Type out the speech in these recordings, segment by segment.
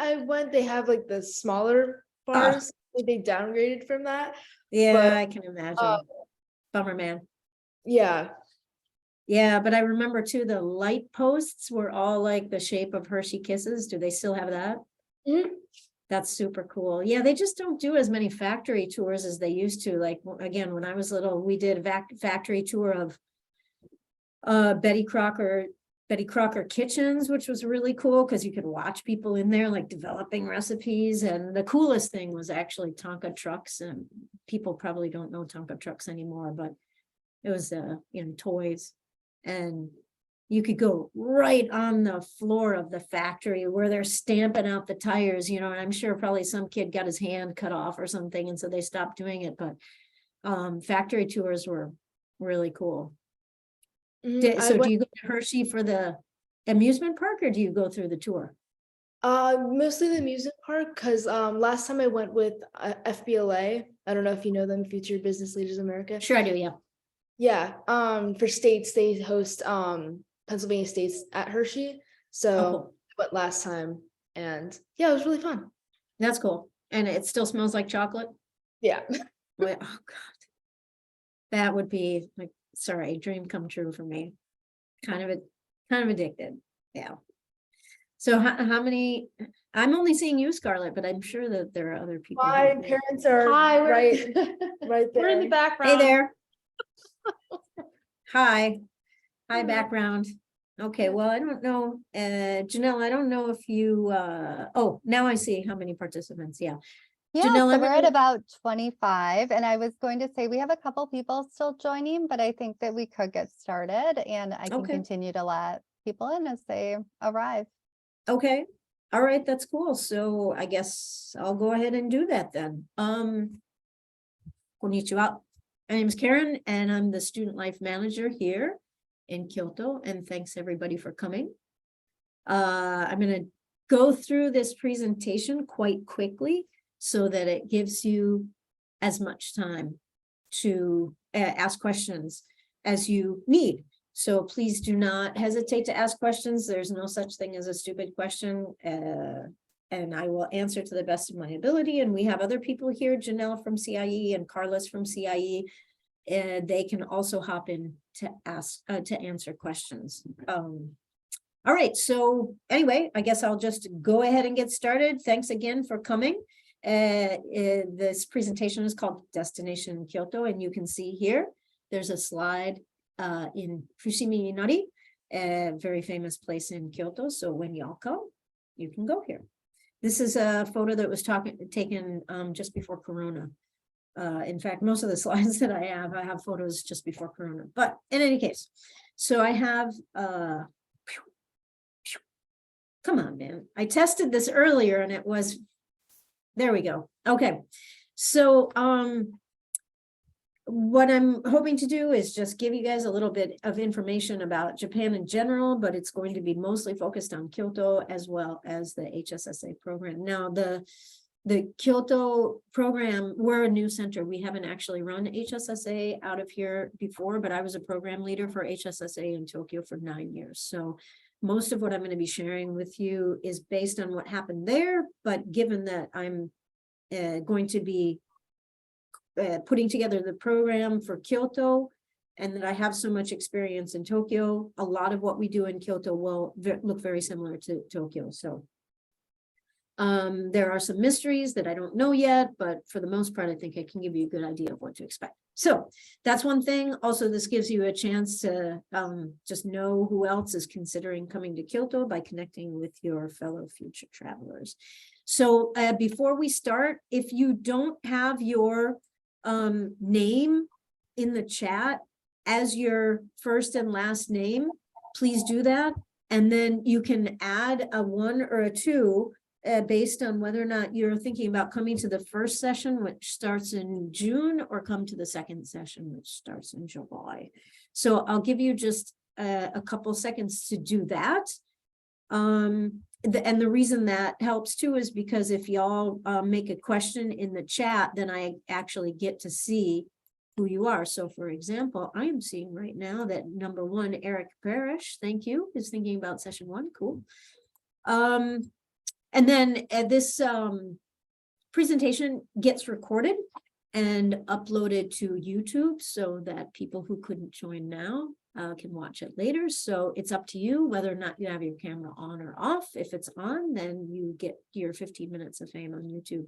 I went, they have like the smaller bars. They downgraded from that. Yeah, But, I can imagine. Bummer, man. Yeah. Yeah, but I remember too, the light posts were all like the shape of Hershey Kisses. Do they still have that? Mhm. That's super cool. Yeah, they just don't do as many factory tours as they used to. Like, again, when I was little, we did a factory tour of Betty Crocker kitchens, which was really cool because you could watch people in there like developing recipes. And the coolest thing was actually Tonka trucks, and people probably don't know Tonka trucks anymore, but it was toys, and you could go right on the floor of the factory where they're stamping out the tires, and I'm sure probably some kid got his hand cut off or something, and so they stopped doing it. But factory tours were really cool. So do you go to Hershey for the amusement park, or do you go through the tour? Mostly the amusement park, because last time I went with FBLA. I don't know if you know them, Future Business Leaders America. Sure I do, yeah. Yeah. For states, they host Pennsylvania States at Hershey. So cool. I went last time, and yeah, it was really fun. That's cool. And it still smells like chocolate? Yeah. Oh God. That would be like, sorry, dream come true for me. Kind of addicted. Yeah. So how many, I'm only seeing you, Scarlett, but I'm sure that there are other people. My parents are right there. We're in the background. Hey there. Hi. Hi, background. Okay, well, I don't know, Janelle, I don't know if you, oh, now I see how many participants, yeah. Yeah, Janelle, so we're at about 25, and I was going to say we have a couple people still joining, but I think that we could get started, and I can continue to let people in as they arrive. Okay, all right, that's cool. So I guess I'll go ahead and do that then. Konnichiwa. My name is Karen, and I'm the student life manager here in Kyoto, and thanks everybody for coming. I'm going to go through this presentation quite quickly so that it gives you as much time to ask questions as you need. So please do not hesitate to ask questions. There's no such thing as a stupid question, and I will answer to the best of my ability. And we have other people here, Janelle from CIE and Carlos from CIE, and they can also hop in to answer questions. All right, so anyway, I guess I'll just go ahead and get started. Thanks again for coming. This presentation is called Destination Kyoto, and you can see here, there's a slide in Fushimi Inari, a very famous place in Kyoto. So when y'all come, you can go here. This is a photo that was taken just before Corona. In fact, most of the slides that I have photos just before Corona. But in any case, so I have, come on, man. I tested this earlier and it was, there we go. Okay. So what I'm hoping to do is just give you guys a little bit of information about Japan in general, but it's going to be mostly focused on Kyoto as well as the HSSA program. Now, the Kyoto program, we're a new center. We haven't actually run HSSA out of here before, but I was a program leader for HSSA in Tokyo for 9 years. So most of what I'm going to be sharing with you is based on what happened there, but given that I'm going to be putting together the program for Kyoto, and that I have so much experience in Tokyo, a lot of what we do in Kyoto will look very similar to Tokyo. So there are some mysteries that I don't know yet, but for the most part, I think I can give you a good idea of what to expect. So that's one thing. Also, this gives you a chance to just know who else is considering coming to Kyoto by connecting with your fellow future travelers. So before we start, if you don't have your name in the chat as your first and last name, please do that. And then you can add a 1 or a 2 based on whether or not you're thinking about coming to the first session, which starts in June, or come to the second session, which starts in July. So I'll give you just a couple seconds to do that. And the reason that helps too is because if y'all make a question in the chat, then I actually get to see who you are. So for example, I am seeing right now that number 1, Eric Parrish, thank you, is thinking about session 1, cool. And then this presentation gets recorded and uploaded to YouTube so that people who couldn't join now can watch it later. So it's up to you whether or not you have your camera on or off. If it's on, then you get your 15 minutes of fame on YouTube.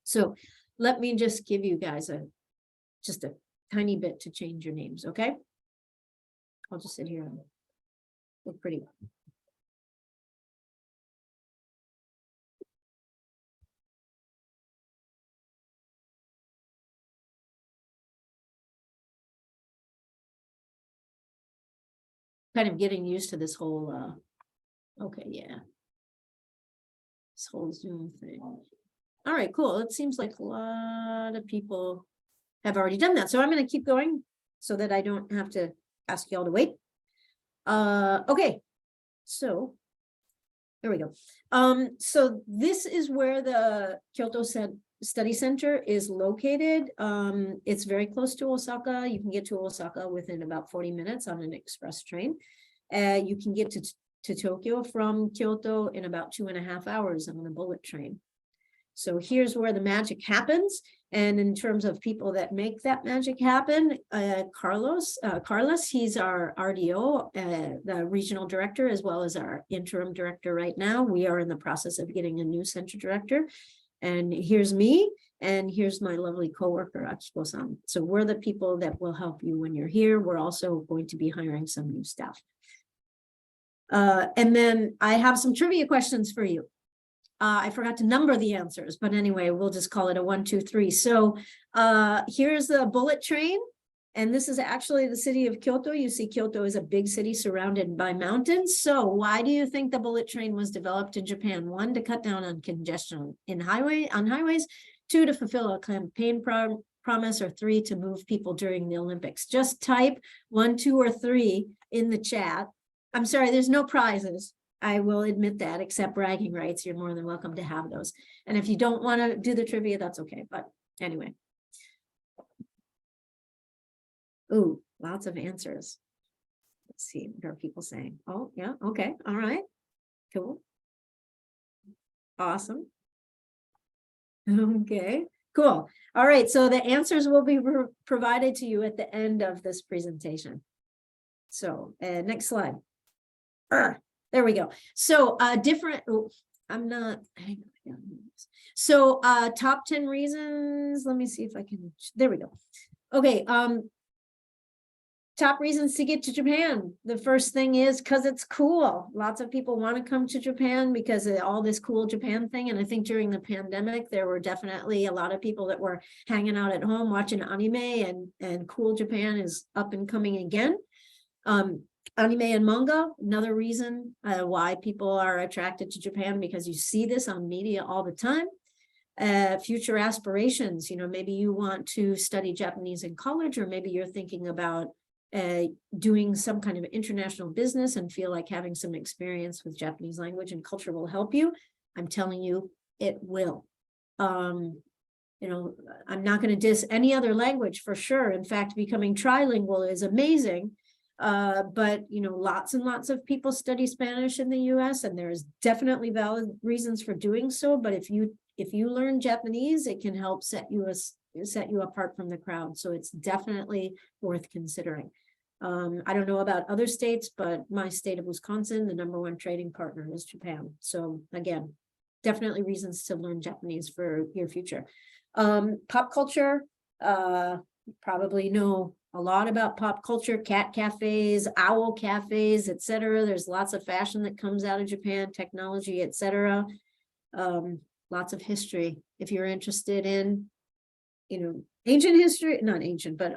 So let me just give you guys just a tiny bit to change your names, okay? I'll just sit here and look pretty. Kind of getting used to this whole, okay, yeah. This whole Zoom thing. All right, cool. It seems like a lot of people have already done that. So I'm going to keep going so that I don't have to ask y'all to wait. Okay, so there we go. So this is where the Kyoto Study Center is located. It's very close to Osaka. You can get to Osaka within about 40 minutes on an express train. You can get to Tokyo from Kyoto in about 2.5 hours on a bullet train. So here's where the magic happens. And in terms of people that make that magic happen, Carlos, he's our RDO, the regional director, as well as our interim director right now. We are in the process of getting a new center director. And here's me, and here's my lovely coworker, Akiko-san. So we're the people that will help you when you're here. We're also going to be hiring some new staff. And then I have some trivia questions for you. I forgot to number the answers, but anyway, we'll just call it a 1, 2, 3. So here's the bullet train. And this is actually the city of Kyoto. You see, Kyoto is a big city surrounded by mountains. So why do you think the bullet train was developed in Japan? 1, to cut down on congestion on highways. 2, to fulfill a campaign promise, or 3, to move people during the Olympics. Just type 1, 2, or 3 in the chat. I'm sorry, there's no prizes. I will admit that, except bragging rights. You're more than welcome to have those. And if you don't want to do the trivia, that's okay. But anyway. Ooh, lots of answers. Let's see, what are people saying? Oh, yeah, okay, all right, cool. Awesome. Okay, cool. All right, so the answers will be provided to you at the end of this presentation. So next slide. There we go. So different, I'm not, hang on. So top 10 reasons, let me see if I can, there we go. Okay, top reasons to get to Japan. The first thing is because it's cool. Lots of people want to come to Japan because of all this cool Japan thing. And I think during the pandemic, there were definitely a lot of people that were hanging out at home watching anime, and cool Japan is up and coming again. Anime and manga, another reason why people are attracted to Japan, because you see this on media all the time. Future aspirations, you know, maybe you want to study Japanese in college, or maybe you're thinking about doing some kind of international business and feel like having some experience with Japanese language and culture will help you. I'm telling you, it will. You know, I'm not going to diss any other language for sure. In fact, becoming trilingual is amazing. But you know, lots and lots of people study Spanish in the US, and there's definitely valid reasons for doing so. But if you learn Japanese, it can help set you apart from the crowd. So it's definitely worth considering. I don't know about other states, but my state of Wisconsin, the #1 trading partner is Japan. So again, definitely reasons to learn Japanese for your future. Pop culture, probably know a lot about pop culture, cat cafes, owl cafes, etc. There's lots of fashion that comes out of Japan, technology, etc. Lots of history. If you're interested in, you know, ancient history, not ancient, but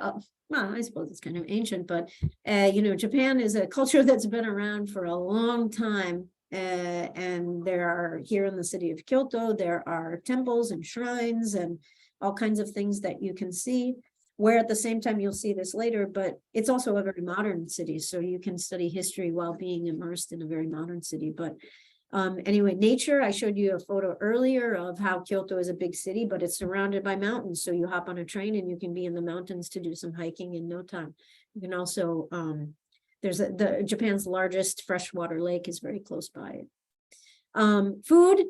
well, I suppose it's kind of ancient, but you know, Japan is a culture that's been around for a long time. And there are, here in the city of Kyoto, there are temples and shrines and all kinds of things that you can see, where at the same time you'll see this later, but it's also a very modern city. So you can study history while being immersed in a very modern city. But anyway, nature, I showed you a photo earlier of how Kyoto is a big city, but it's surrounded by mountains. So you hop on a train and you can be in the mountains to do some hiking in no time. You can also, there's Japan's largest freshwater lake is very close by. Food.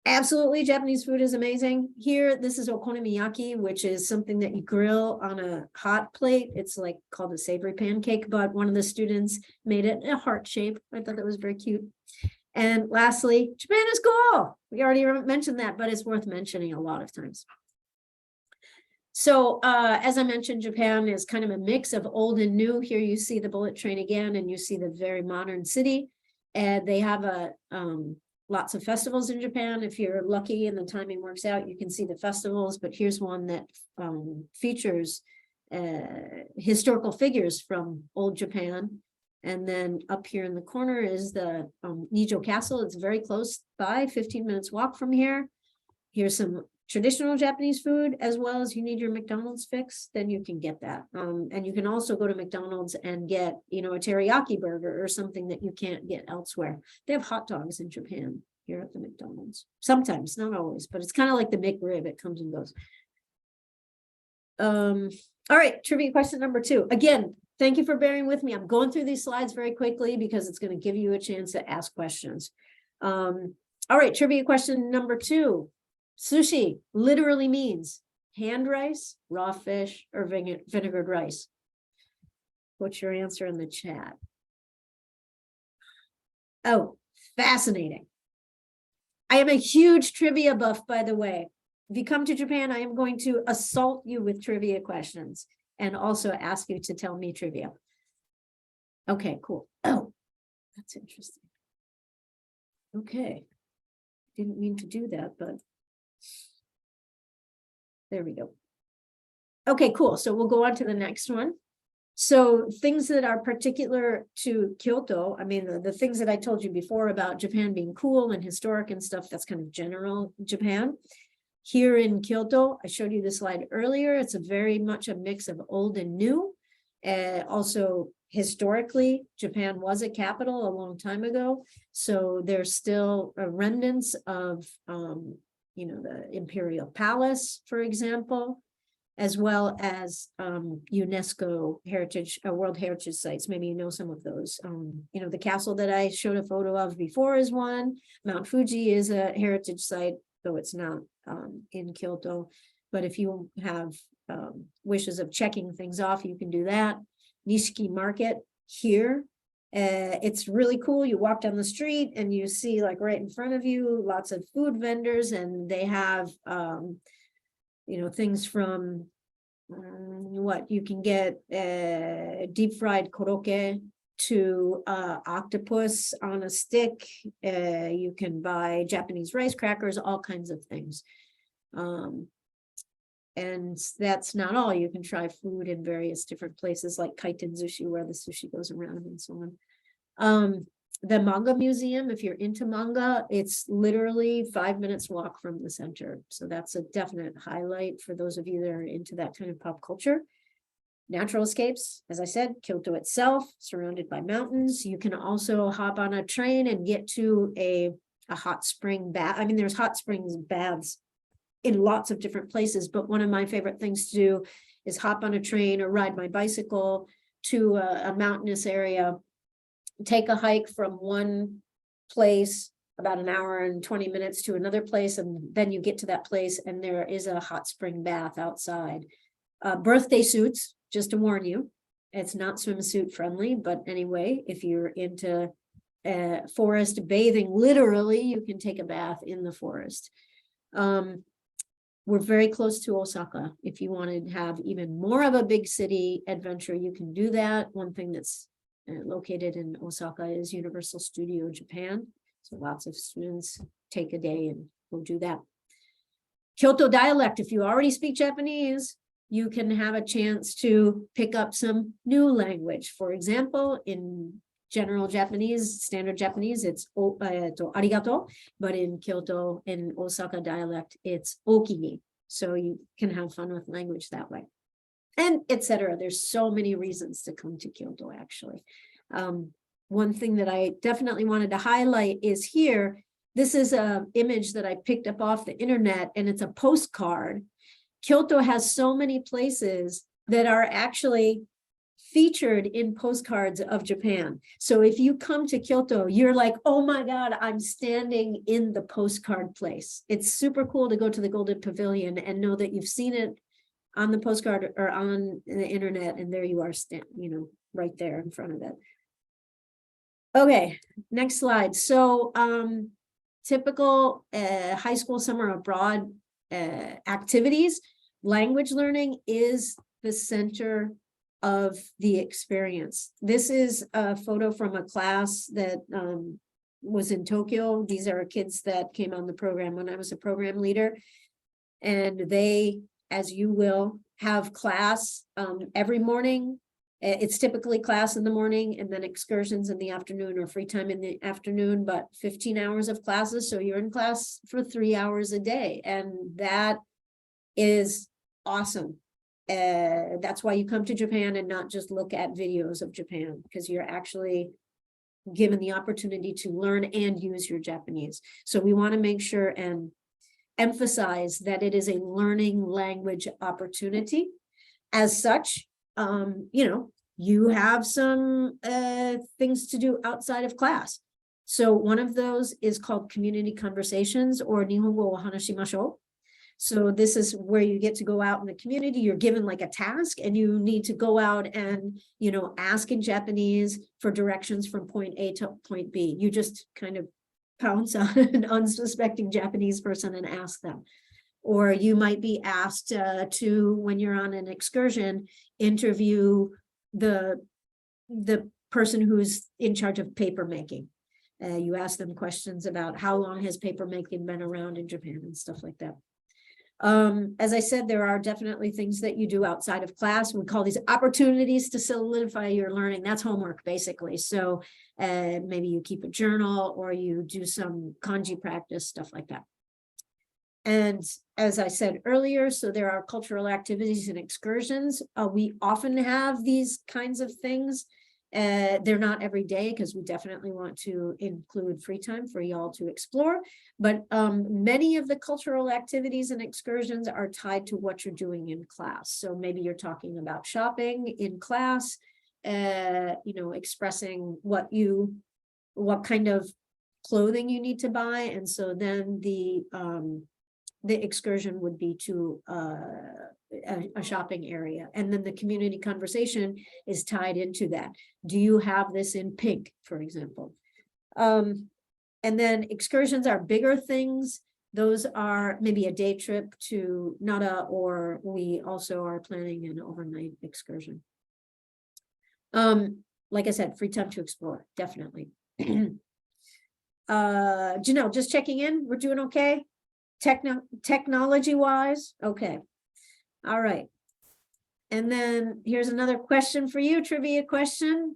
Absolutely, Japanese food is amazing. Here, this is okonomiyaki, which is something that you grill on a hot plate. It's like called a savory pancake, but one of the students made it in a heart shape. I thought that was very cute. And lastly, Japan is cool. We already mentioned that, but it's worth mentioning a lot of times. So as I mentioned, Japan is kind of a mix of old and new. Here you see the bullet train again, and you see the very modern city. And they have lots of festivals in Japan. If you're lucky and the timing works out, you can see the festivals, but here's one that features historical figures from old Japan. And then up here in the corner is the Nijo Castle. It's very close by, 15 minutes walk from here. Here's some traditional Japanese food, as well as you need your McDonald's fix, then you can get that. And you can also go to McDonald's and get, a teriyaki burger or something that you can't get elsewhere. They have hot dogs in Japan here at the McDonald's. Sometimes, not always, but it's kind of like the McRib. It comes and goes. All right, trivia question number 2. Again, thank you for bearing with me. I'm going through these slides very quickly because it's going to give you a chance to ask questions. All right, trivia question number 2. Sushi literally means hand rice, raw fish, or vinegared rice. Put your answer in the chat. Oh, fascinating. I am a huge trivia buff, by the way. If you come to Japan, I am going to assault you with trivia questions and also ask you to tell me trivia. Okay, cool. Oh, that's interesting. Okay. Didn't mean to do that, but there we go. Okay, cool. So we'll go on to the next one. So things that are particular to Kyoto, I mean, the things that I told you before about Japan being cool and historic and stuff, that's kind of general Japan. Here in Kyoto, I showed you the slide earlier. It's a very much a mix of old and new. Also, historically, Japan was a capital a long time ago. So there's still remnants of the Imperial Palace, for example, as well as UNESCO heritage, World Heritage Sites. Maybe you know some of those. The castle that I showed a photo of before is one. Mount Fuji is a heritage site, though it's not in Kyoto. But if you have wishes of checking things off, you can do that. Nishiki Market here. It's really cool. You walk down the street and you see, like, right in front of you, lots of food vendors, and they have things from what you can get, deep fried koroke to octopus on a stick. You can buy Japanese rice crackers, all kinds of things. And that's not all. You can try food in various different places, like kaiten sushi, where the sushi goes around, and so on. The manga museum, if you're into manga, it's literally 5 minutes walk from the center. So that's a definite highlight for those of you that are into that kind of pop culture. Natural escapes, as I said, Kyoto itself, surrounded by mountains. You can also hop on a train and get to a hot spring bath. I mean, there's hot springs baths in lots of different places, but one of my favorite things to do is hop on a train or ride my bicycle to a mountainous area, take a hike from one place about an hour and 20 minutes to another place, and then you get to that place and there is a hot spring bath outside. Birthday suits, just to warn you, it's not swimsuit friendly, but anyway, if you're into forest bathing, literally, you can take a bath in the forest. We're very close to Osaka. If you want to have even more of a big city adventure, you can do that. One thing that's located in Osaka is Universal Studio Japan. So lots of students take a day and go do that. Kyoto dialect, if you already speak Japanese, you can have a chance to pick up some new language. For example, in general Japanese, standard Japanese, it's arigato, but in Kyoto, in Osaka dialect, it's okini. So you can have fun with language that way, and etc. There's so many reasons to come to Kyoto, actually. One thing that I definitely wanted to highlight is here. This is an image that I picked up off the internet, and it's a postcard. Kyoto has so many places that are actually featured in postcards of Japan. So if you come to Kyoto, you're like, oh my God, I'm standing in the postcard place. It's super cool to go to the Golden Pavilion and know that you've seen it on the postcard or on the internet, and there you are, right there in front of it. Okay, next slide. So typical high school summer abroad activities, language learning is the center of the experience. This is a photo from a class that was in Tokyo. These are kids that came on the program when I was a program leader. And they, as you will, have class every morning. It's typically class in the morning and then excursions in the afternoon or free time in the afternoon, but 15 hours of classes. So you're in class for 3 hours a day. And that is awesome. That's why you come to Japan and not just look at videos of Japan, because you're actually given the opportunity to learn and use your Japanese. So we want to make sure and emphasize that it is a learning language opportunity. As such, you have some things to do outside of class. So one of those is called community conversations, or Nihongo wo hanashimashou. So this is where you get to go out in the community. You're given like a task and you need to go out and, ask in Japanese for directions from point A to point B. You just kind of pounce on an unsuspecting Japanese person and ask them. Or you might be asked to, when you're on an excursion, interview the person who's in charge of paper making. You ask them questions about how long has paper making been around in Japan and stuff like that. As I said, there are definitely things that you do outside of class. We call these opportunities to solidify your learning. That's homework, basically. So maybe you keep a journal or you do some kanji practice, stuff like that. And as I said earlier, so there are cultural activities and excursions. We often have these kinds of things. They're not every day because we definitely want to include free time for y'all to explore. But many of the cultural activities and excursions are tied to what you're doing in class. So maybe you're talking about shopping in class, expressing what kind of clothing you need to buy. And so then the excursion would be to a shopping area. And then the community conversation is tied into that. Do you have this in pink, for example? And then excursions are bigger things. Those are maybe a day trip to Nara, or we also are planning an overnight excursion. Like I said, free time to explore, definitely. Janelle, just checking in. We're doing okay? Technology wise? Okay. All right. And then here's another question for you, trivia question.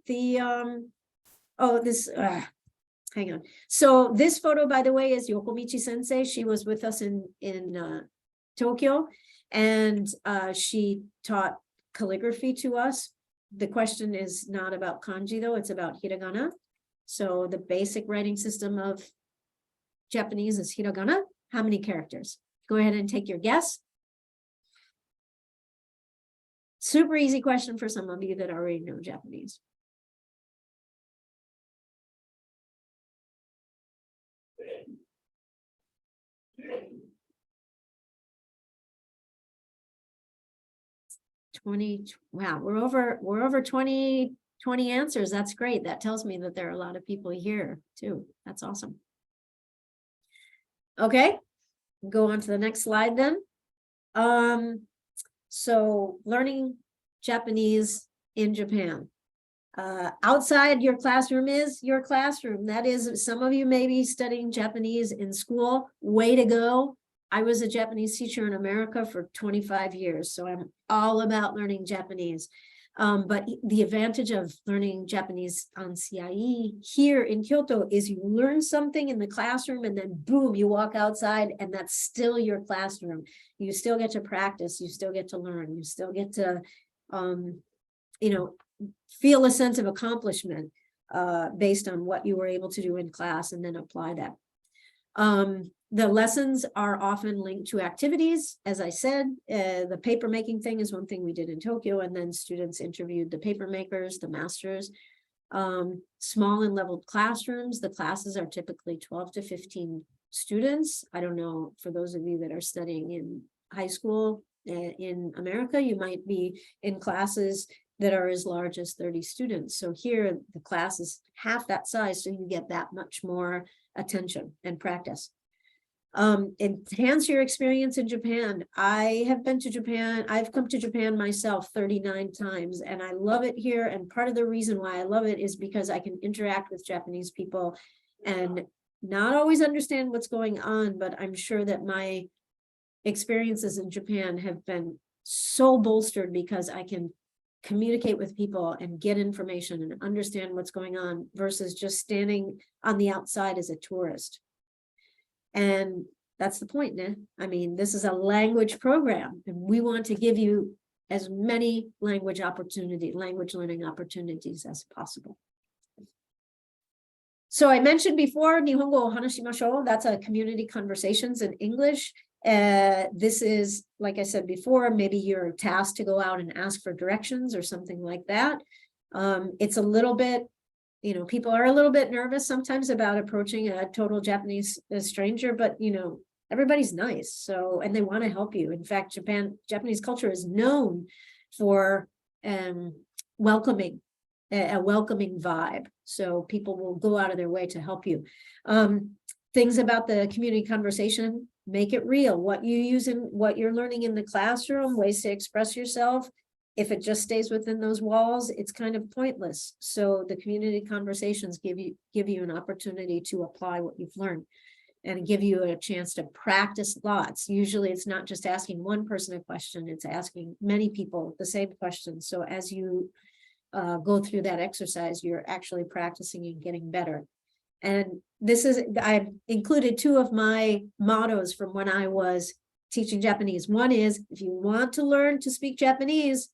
Hang on. So this photo, by the way, is Yokomichi Sensei. She was with us in Tokyo, and she taught calligraphy to us. The question is not about kanji, though. It's about hiragana. So the basic writing system of Japanese is hiragana. How many characters? Go ahead and take your guess. Super easy question for some of you that already know Japanese. Wow, we're over 20 answers. That's great. That tells me that there are a lot of people here too. That's awesome. Okay, go on to the next slide then. So learning Japanese in Japan. Outside your classroom is your classroom. That is, some of you may be studying Japanese in school. Way to go. I was a Japanese teacher in America for 25 years, so I'm all about learning Japanese. But the advantage of learning Japanese on CIE here in Kyoto is you learn something in the classroom and then boom, you walk outside and that's still your classroom. You still get to practice, you still get to learn, you still get to, feel a sense of accomplishment based on what you were able to do in class and then apply that. The lessons are often linked to activities. As I said, the paper making thing is one thing we did in Tokyo, and then students interviewed the paper makers, the masters. Small and leveled classrooms. The classes are typically 12 to 15 students. I don't know, for those of you that are studying in high school in America, you might be in classes that are as large as 30 students. So here the class is half that size, so you get that much more attention and practice. Enhance your experience in Japan. I have been to Japan. I've come to Japan myself 39 times, and I love it here. And part of the reason why I love it is because I can interact with Japanese people and not always understand what's going on, but I'm sure that my experiences in Japan have been so bolstered because I can communicate with people and get information and understand what's going on versus just standing on the outside as a tourist. And that's the point, né? I mean, this is a language program, and we want to give you as many language learning opportunities as possible. So I mentioned before, Nihongo o hanashimashou, that's a community conversations in English. This is, like I said before, maybe you're tasked to go out and ask for directions or something like that. It's a little bit, people are a little bit nervous sometimes about approaching a total Japanese stranger, but everybody's nice. So, and they want to help you. In fact, Japanese culture is known for welcoming, a welcoming vibe. So people will go out of their way to help you. Things about the community conversation, make it real. What you use in what you're learning in the classroom, ways to express yourself. If it just stays within those walls, it's kind of pointless. So the community conversations give you an opportunity to apply what you've learned and give you a chance to practice lots. Usually it's not just asking one person a question, it's asking many people the same question. So as you go through that exercise, you're actually practicing and getting better. And I've included two of my mottos from when I was teaching Japanese. One is, if you want to learn to speak Japanese,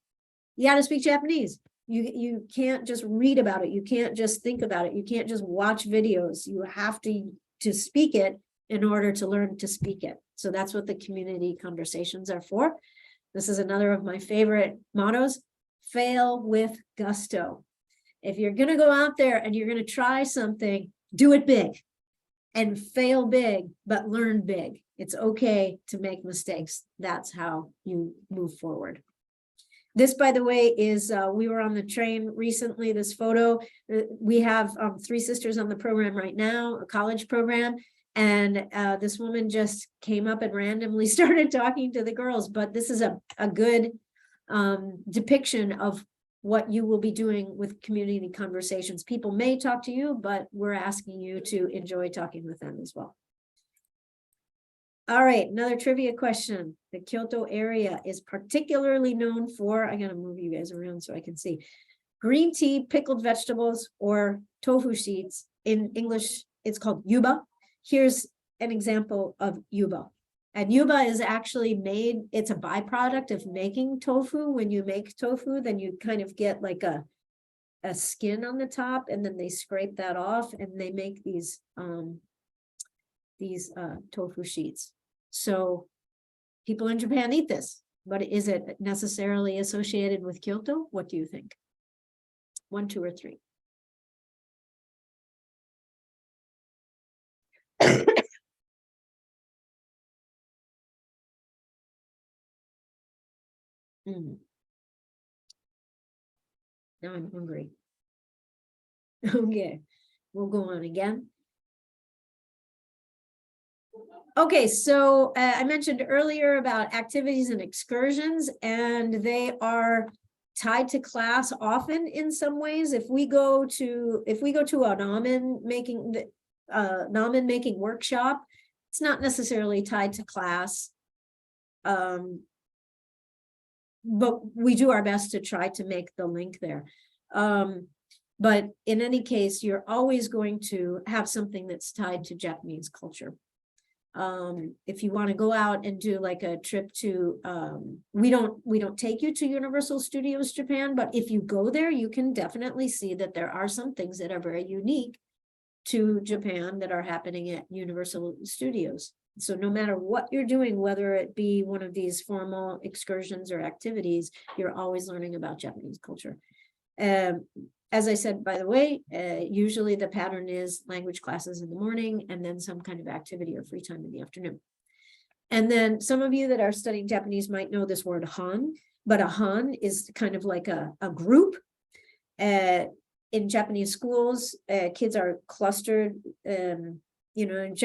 you got to speak Japanese. You can't just read about it. You can't just think about it. You can't just watch videos. You have to speak it in order to learn to speak it. So that's what the community conversations are for. This is another of my favorite mottos: fail with gusto. If you're going to go out there and you're going to try something, do it big and fail big, but learn big. It's okay to make mistakes. That's how you move forward. This, by the way, is, we were on the train recently, this photo. We have 3 sisters on the program right now, a college program. And this woman just came up and randomly started talking to the girls. But this is a good depiction of what you will be doing with community conversations. People may talk to you, but we're asking you to enjoy talking with them as well. All right, another trivia question. The Kyoto area is particularly known for, I gotta move you guys around so I can see, green tea, pickled vegetables, or tofu sheets. In English, it's called yuba. Here's an example of yuba. And yuba is actually made, it's a byproduct of making tofu. When you make tofu, then you kind of get like a skin on the top, and then they scrape that off and they make these tofu sheets. So people in Japan eat this, but is it necessarily associated with Kyoto? What do you think? 1, 2, or 3? Now I'm hungry. Okay, we'll go on again. Okay, so I mentioned earlier about activities and excursions, and they are tied to class often in some ways. If we go to a ramen making workshop, it's not necessarily tied to class. But we do our best to try to make the link there. But in any case, you're always going to have something that's tied to Japanese culture. If you want to go out and do like a trip to, we don't take you to Universal Studios Japan, but if you go there, you can definitely see that there are some things that are very unique to Japan that are happening at Universal Studios. So no matter what you're doing, whether it be one of these formal excursions or activities, you're always learning about Japanese culture. As I said, by the way, usually the pattern is language classes in the morning and then some kind of activity or free time in the afternoon. And then some of you that are studying Japanese might know this word han, but a han is kind of like a group. In Japanese schools, kids are clustered. You know,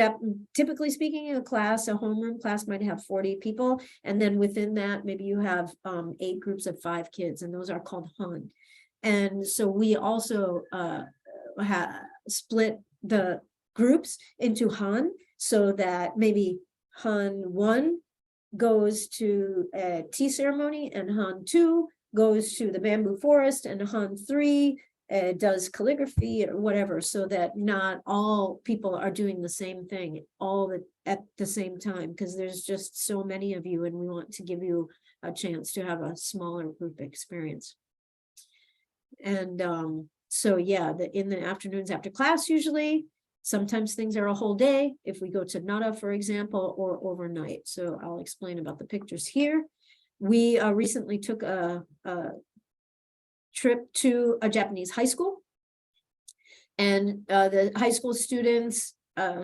typically speaking, in a class, a homeroom class might have 40 people. And then within that, maybe you have 8 groups of 5 kids, and those are called han. And so we also split the groups into han, so that maybe Han 1 goes to a tea ceremony, and Han 2 goes to the bamboo forest, and Han 3 does calligraphy or whatever, so that not all people are doing the same thing at the same time, because there's just so many of you, and we want to give you a chance to have a smaller group experience. And so yeah, in the afternoons after class, usually, sometimes things are a whole day, if we go to Nara, for example, or overnight. So I'll explain about the pictures here. We recently took a trip to a Japanese high school, and the high school students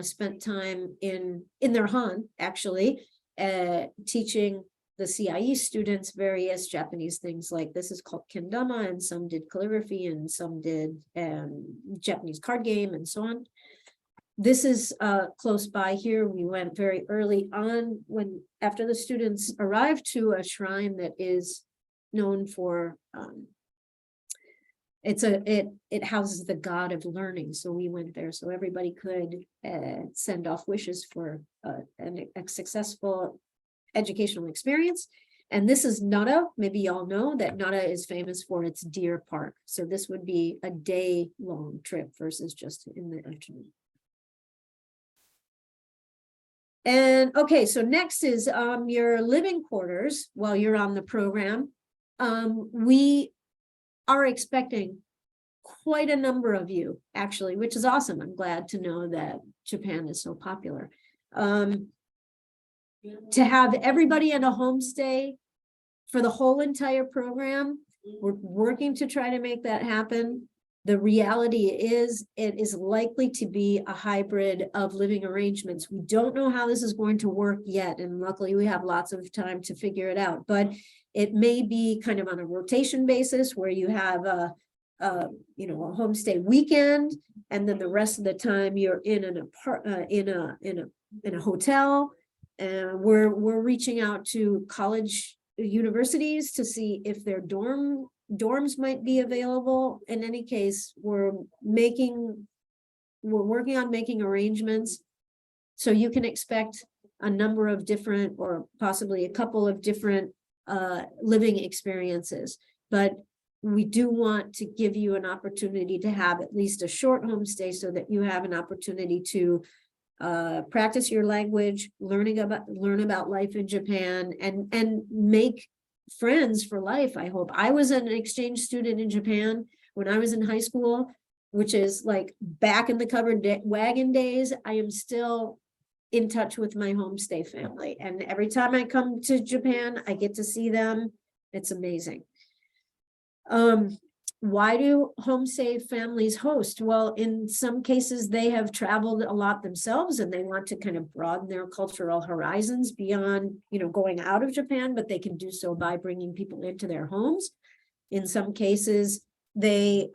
spent time in their han, actually, teaching the CIE students various Japanese things, like this is called kendama, and some did calligraphy, and some did Japanese card game, and so on. This is close by here. We went very early on, after the students arrived, to a shrine that is known for it houses the god of learning. So we went there so everybody could send off wishes for a successful educational experience. And this is Nara. Maybe y'all know that Nara is famous for its deer park. So this would be a day-long trip versus just in the afternoon. And okay, so next is your living quarters while you're on the program. We are expecting quite a number of you, actually, which is awesome. I'm glad to know that Japan is so popular. To have everybody in a homestay for the whole entire program, we're working to try to make that happen. The reality is, it is likely to be a hybrid of living arrangements. We don't know how this is going to work yet, and luckily we have lots of time to figure it out, but it may be kind of on a rotation basis where you have a homestay weekend, and then the rest of the time you're in a hotel. And we're reaching out to universities to see if their dorms might be available. In any case, we're working on making arrangements, so you can expect a number of different, or possibly a couple of different living experiences. But we do want to give you an opportunity to have at least a short homestay, so that you have an opportunity to practice your language, learn about life in Japan, and make friends for life. I hope. I was an exchange student in Japan when I was in high school, which is like back in the covered wagon days. I am still in touch with my homestay family, and every time I come to Japan, I get to see them. It's amazing. Why do homestay families host? Well, in some cases, they have traveled a lot themselves, and they want to kind of broaden their cultural horizons beyond, going out of Japan, but they can do so by bringing people into their homes. In some cases, they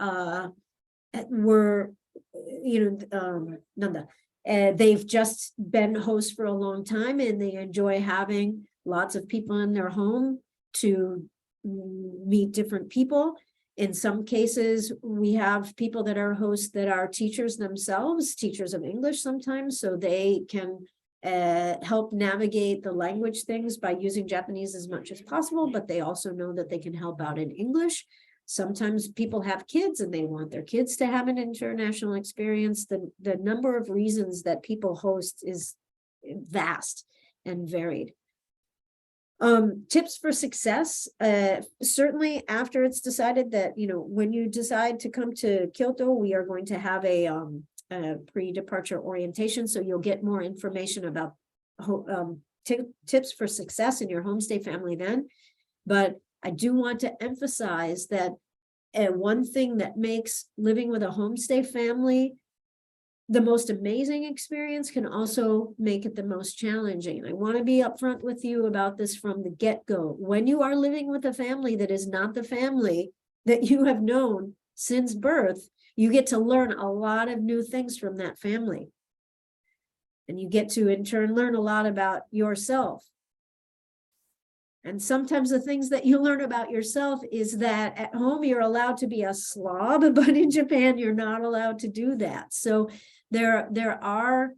they've just been hosts for a long time, and they enjoy having lots of people in their home to meet different people. In some cases, we have people that are hosts that are teachers themselves, teachers of English sometimes, so they can help navigate the language things by using Japanese as much as possible, but they also know that they can help out in English. Sometimes people have kids and they want their kids to have an international experience. The number of reasons that people host is vast and varied. Tips for success, certainly after it's decided that, when you decide to come to Kyoto, we are going to have a pre-departure orientation, so you'll get more information about tips for success in your homestay family then. But I do want to emphasize that one thing that makes living with a homestay family the most amazing experience can also make it the most challenging. And I want to be upfront with you about this from the get-go. When you are living with a family that is not the family that you have known since birth, you get to learn a lot of new things from that family. And you get to, in turn, learn a lot about yourself. And sometimes the things that you learn about yourself is that at home you're allowed to be a slob, but in Japan you're not allowed to do that. So there are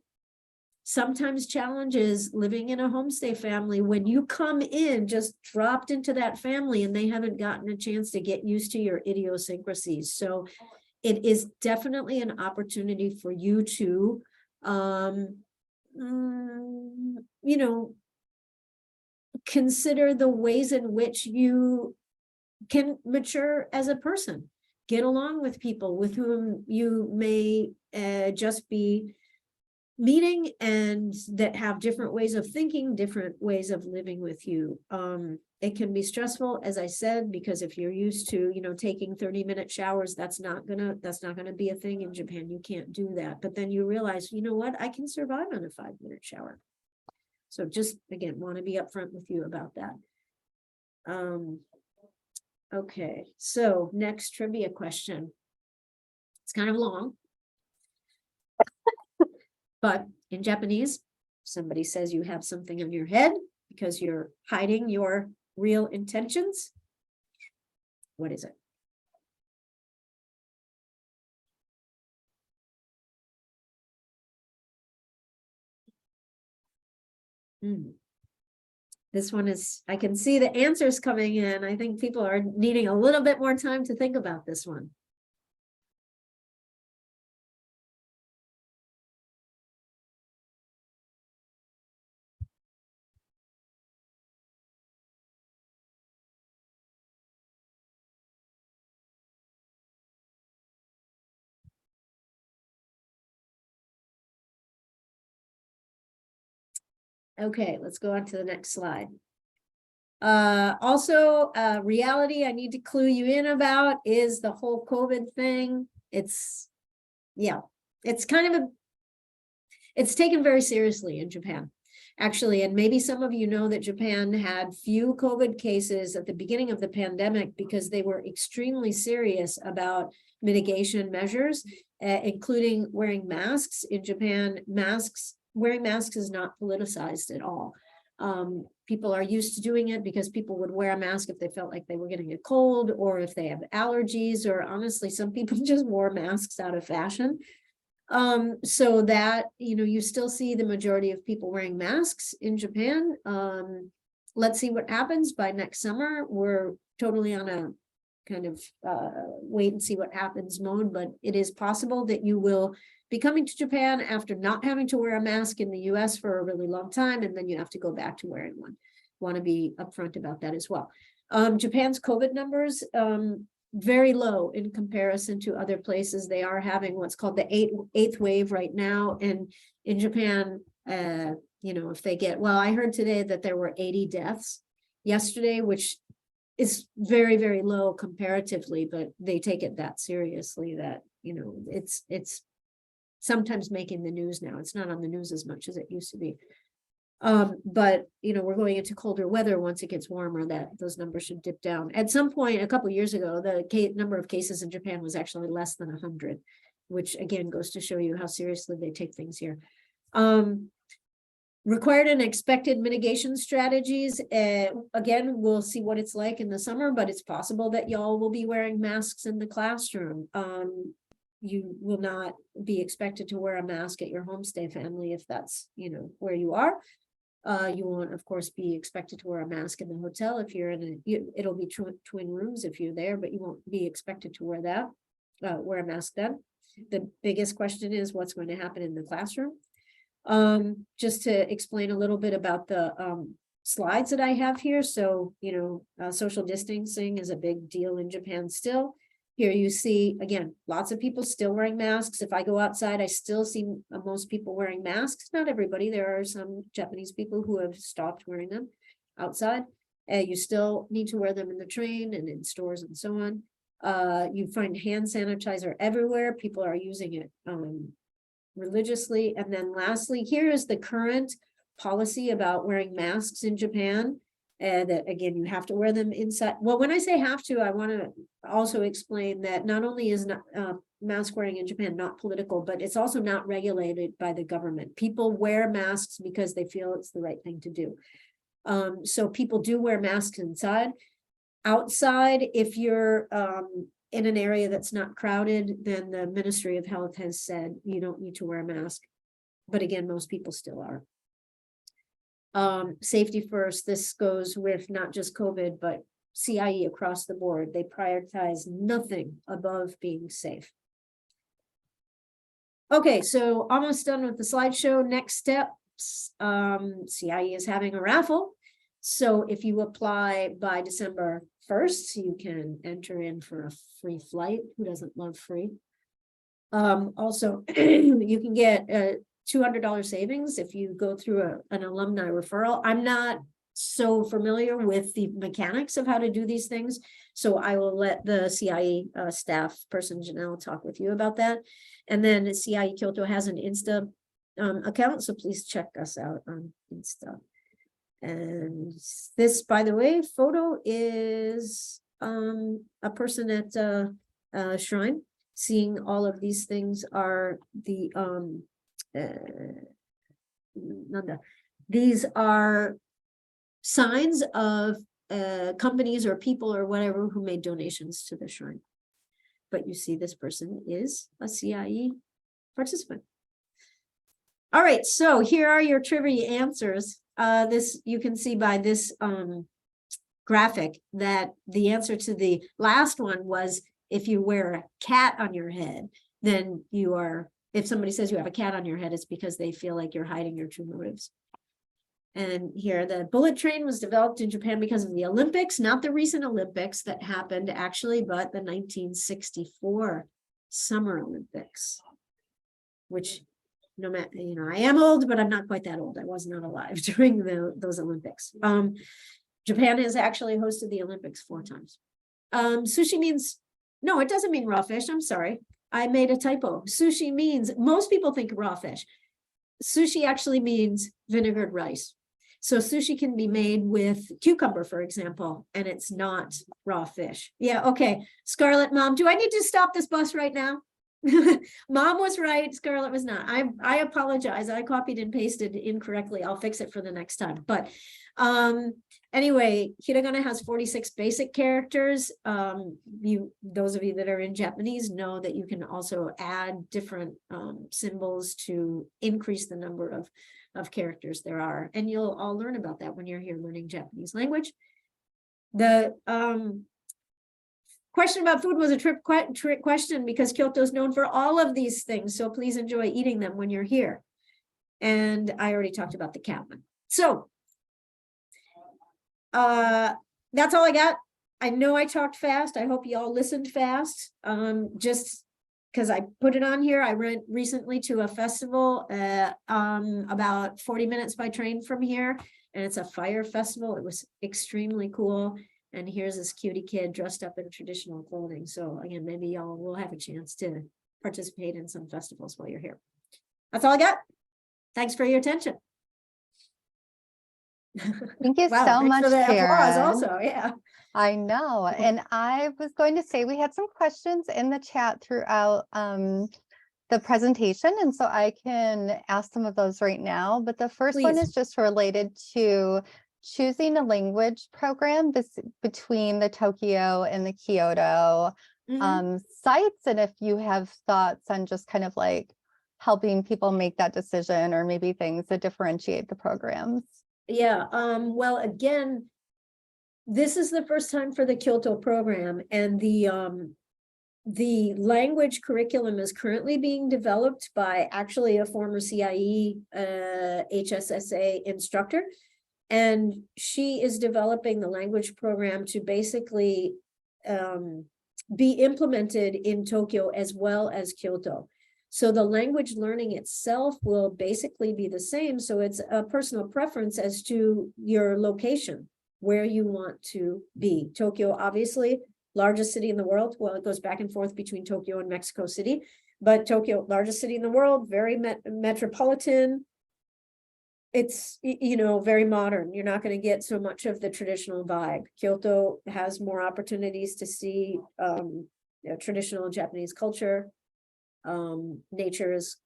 sometimes challenges living in a homestay family when you come in just dropped into that family and they haven't gotten a chance to get used to your idiosyncrasies. So it is definitely an opportunity for you to, consider the ways in which you can mature as a person, get along with people with whom you may just be meeting and that have different ways of thinking, different ways of living with you. It can be stressful, as I said, because if you're used to, taking 30-minute showers, that's not gonna be a thing in Japan. You can't do that. But then you realize, you know what, I can survive on a 5-minute shower. So just, again, want to be upfront with you about that. Okay, so next trivia question. It's kind of long. But in Japanese, somebody says you have something on your head because you're hiding your real intentions. What is it? This one is, I can see the answers coming in. I think people are needing a little bit more time to think about this one. Okay, let's go on to the next slide. Also, reality I need to clue you in about is the whole COVID thing. It's kind of it's taken very seriously in Japan, actually. And maybe some of you know that Japan had few COVID cases at the beginning of the pandemic because they were extremely serious about mitigation measures, including wearing masks. In Japan, wearing masks is not politicized at all. People are used to doing it because people would wear a mask if they felt like they were getting a cold or if they have allergies, or honestly, some people just wore masks out of fashion. So that, you still see the majority of people wearing masks in Japan. Let's see what happens by next summer. We're totally on a kind of wait and see what happens mode, but it is possible that you will be coming to Japan after not having to wear a mask in the US for a really long time, and then you have to go back to wearing one. Want to be upfront about that as well. Japan's COVID numbers, very low in comparison to other places. They are having what's called the eighth wave right now. And in Japan, if they get, well, I heard today that there were 80 deaths yesterday, which is very, very low comparatively, but they take it that seriously that, it's sometimes making the news now. It's not on the news as much as it used to be. But we're going into colder weather. Once it gets warmer, that those numbers should dip down. At some point a couple of years ago, the number of cases in Japan was actually less than 100, which again goes to show you how seriously they take things here. Required and expected mitigation strategies. Again, we'll see what it's like in the summer, but it's possible that y'all will be wearing masks in the classroom. You will not be expected to wear a mask at your homestay family if that's, where you are. You won't, of course, be expected to wear a mask in the hotel if you're in it'll be twin rooms if you're there, but you won't be expected to wear a mask then. The biggest question is what's going to happen in the classroom. Just to explain a little bit about the slides that I have here. So, social distancing is a big deal in Japan still. Here you see, again, lots of people still wearing masks. If I go outside, I still see most people wearing masks. Not everybody. There are some Japanese people who have stopped wearing them outside. You still need to wear them in the train and in stores and so on. You find hand sanitizer everywhere. People are using it religiously. And then lastly, here is the current policy about wearing masks in Japan. That again, you have to wear them inside. Well, when I say have to, I want to also explain that not only is mask wearing in Japan not political, but it's also not regulated by the government. People wear masks because they feel it's the right thing to do. So people do wear masks inside. Outside, if you're in an area that's not crowded, then the Ministry of Health has said you don't need to wear a mask. But again, most people still are. Safety first, this goes with not just COVID, but CIE across the board. They prioritize nothing above being safe. Okay, so almost done with the slideshow. Next steps, CIE is having a raffle. So if you apply by December 1st, you can enter in for a free flight. Who doesn't love free? Also, you can get $200 savings if you go through an alumni referral. I'm not so familiar with the mechanics of how to do these things, so I will let the CIE staff person Janelle talk with you about that. And then CIE Kyoto has an Insta account, so please check us out on Insta. And this, by the way, photo is a person at a shrine. Seeing all of these things are the these are signs of companies or people or whatever who made donations to the shrine. But you see, this person is a CIE participant. All right, so here are your trivia answers. This you can see by this graphic that the answer to the last one was if you wear a cat on your head, then you are, if somebody says you have a cat on your head, it's because they feel like you're hiding your true motives. And here, the bullet train was developed in Japan because of the Olympics, not the recent Olympics that happened actually, but the 1964 Summer Olympics, which no matter, you know, I am old, but I'm not quite that old. I was not alive during those Olympics. Japan has actually hosted the Olympics 4 times. Sushi means, no, it doesn't mean raw fish. I'm sorry. I made a typo. Sushi means, most people think raw fish. Sushi actually means vinegared rice. So sushi can be made with cucumber, for example, and it's not raw fish. Yeah, okay. Scarlett, Mom, do I need to stop this bus right now? Mom was right, Scarlett was not. I apologize. I copied and pasted incorrectly. I'll fix it for the next time. But anyway, hiragana has 46 basic characters. Those of you that are in Japanese know that you can also add different symbols to increase the number of characters there are. And you'll all learn about that when you're here learning Japanese language. The question about food was a trick question because Kyoto is known for all of these things. So please enjoy eating them when you're here. And I already talked about the cat one. So that's all I got. I know I talked fast. I hope you all listened fast. Just because I put it on here. I went recently to a festival about 40 minutes by train from here. And it's a fire festival. It was extremely cool. And here's this cutie kid dressed up in traditional clothing. So again, maybe y'all will have a chance to participate in some festivals while you're here. That's all I got. Thanks for your attention. Thank you Wow, so thanks much, for the applause Karen. also, yeah. I know. And I was going to say we had some questions in the chat throughout the presentation. And so I can ask some of those right now. But the first one is just related to choosing a language program between the Tokyo and the Kyoto sites. And if you have thoughts on just kind of like helping people make that decision or maybe things that differentiate the programs. Yeah, well, again, this is the first time for the Kyoto program, and the language curriculum is currently being developed by actually a former CIE HSSA instructor. And she is developing the language program to basically be implemented in Tokyo as well as Kyoto. So the language learning itself will basically be the same. So it's a personal preference as to your location, where you want to be. Tokyo, obviously, largest city in the world. Well, it goes back and forth between Tokyo and Mexico City, but Tokyo, largest city in the world, very metropolitan. It's, you know, very modern. You're not going to get so much of the traditional vibe. Kyoto has more opportunities to see you know, traditional Japanese culture. Nature is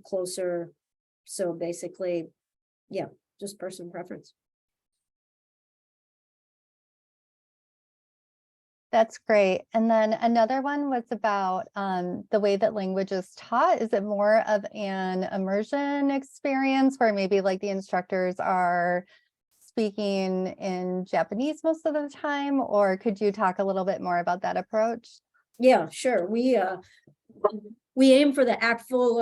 closer. So basically, yeah, just personal preference. That's great. And then another one was about the way that language is taught. Is it more of an immersion experience where maybe like the instructors are speaking in Japanese most of the time? Or could you talk a little bit more about that approach? Yeah, sure. We aim for the actual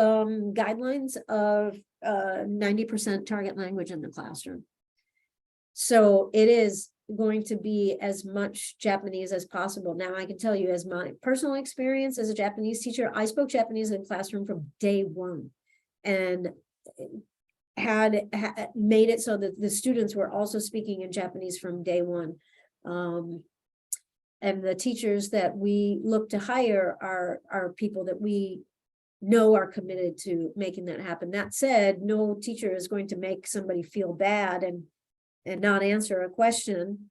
guidelines of 90% target language in the classroom. So it is going to be as much Japanese as possible. Now, I can tell you, as my personal experience as a Japanese teacher, I spoke Japanese in the classroom from day one, and had made it so that the students were also speaking in Japanese from day one. And the teachers that we look to hire are people that we know are committed to making that happen. That said, no teacher is going to make somebody feel bad and not answer a question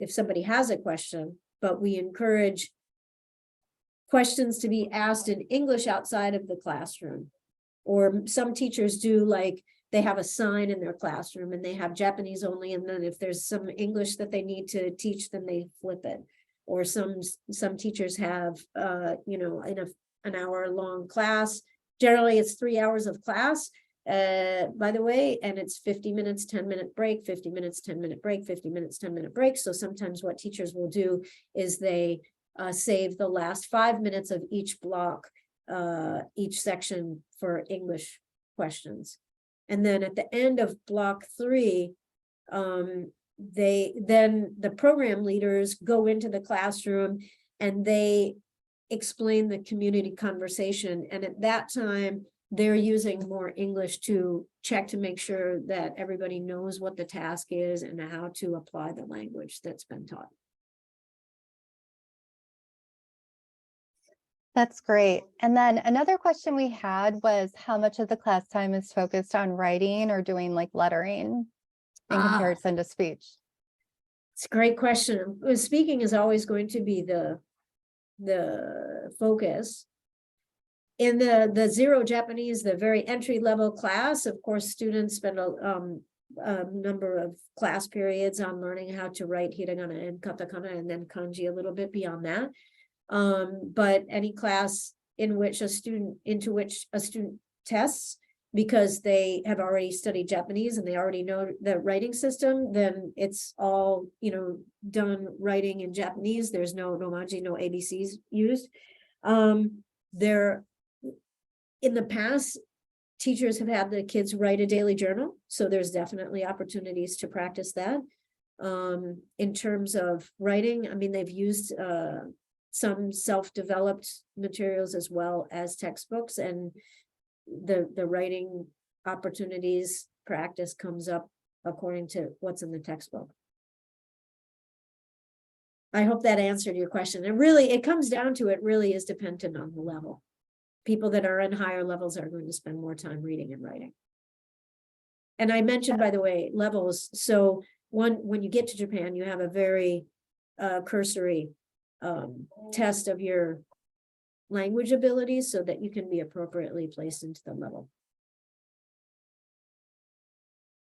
if somebody has a question, but we encourage questions to be asked in English outside of the classroom. Or some teachers do, like, they have a sign in their classroom and they have Japanese only, and then if there's some English that they need to teach, then they flip it. Or some teachers have you know, in an hour-long class, generally it's 3 hours of class, by the way, and it's 50 minutes, 10-minute break, 50 minutes, 10-minute break, 50 minutes, 10-minute break. So sometimes what teachers will do is they save the last 5 minutes of each block, each section, for English questions. And then at the end of block 3, the program leaders go into the classroom and they explain the community conversation. And at that time, they're using more English to check to make sure that everybody knows what the task is and how to apply the language that's been taught. That's great. And then another question we had was how much of the class time is focused on writing or doing like lettering in comparison to speech? It's a great question. Speaking is always going to be the focus. In the zero Japanese, the very entry level class, of course, students spend a number of class periods on learning how to write hiragana and katakana, and then kanji a little bit beyond that. But any class into which a student tests because they have already studied Japanese and they already know the writing system, then it's all, you know, done writing in Japanese. There's no romaji, no ABCs used. In the past, teachers have had the kids write a daily journal, so there's definitely opportunities to practice that. In terms of writing, I mean, they've used some self-developed materials as well as textbooks, and the writing opportunities practice comes up according to what's in the textbook. I hope that answered your question. And really, it comes down to, it really is dependent on the level. People that are in higher levels are going to spend more time reading and writing. And I mentioned, by the way, levels. So when you get to Japan, you have a very cursory test of your language abilities so that you can be appropriately placed into the level.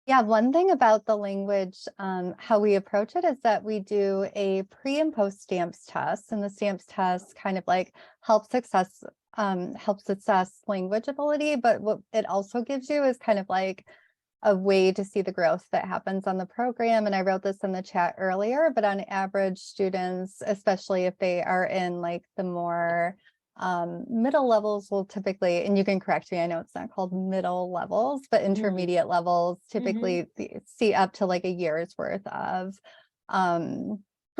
Yeah, one thing about the language, how we approach it is that we do a pre and post stamps test, and the stamps test kind of like helps assess language ability, but what it also gives you is kind of like a way to see the growth that happens on the program. And I wrote this in the chat earlier, but on average, students, especially if they are in like the more middle levels, will typically, and you can correct me, I know it's not called middle levels, but intermediate levels typically see up to like a year's worth of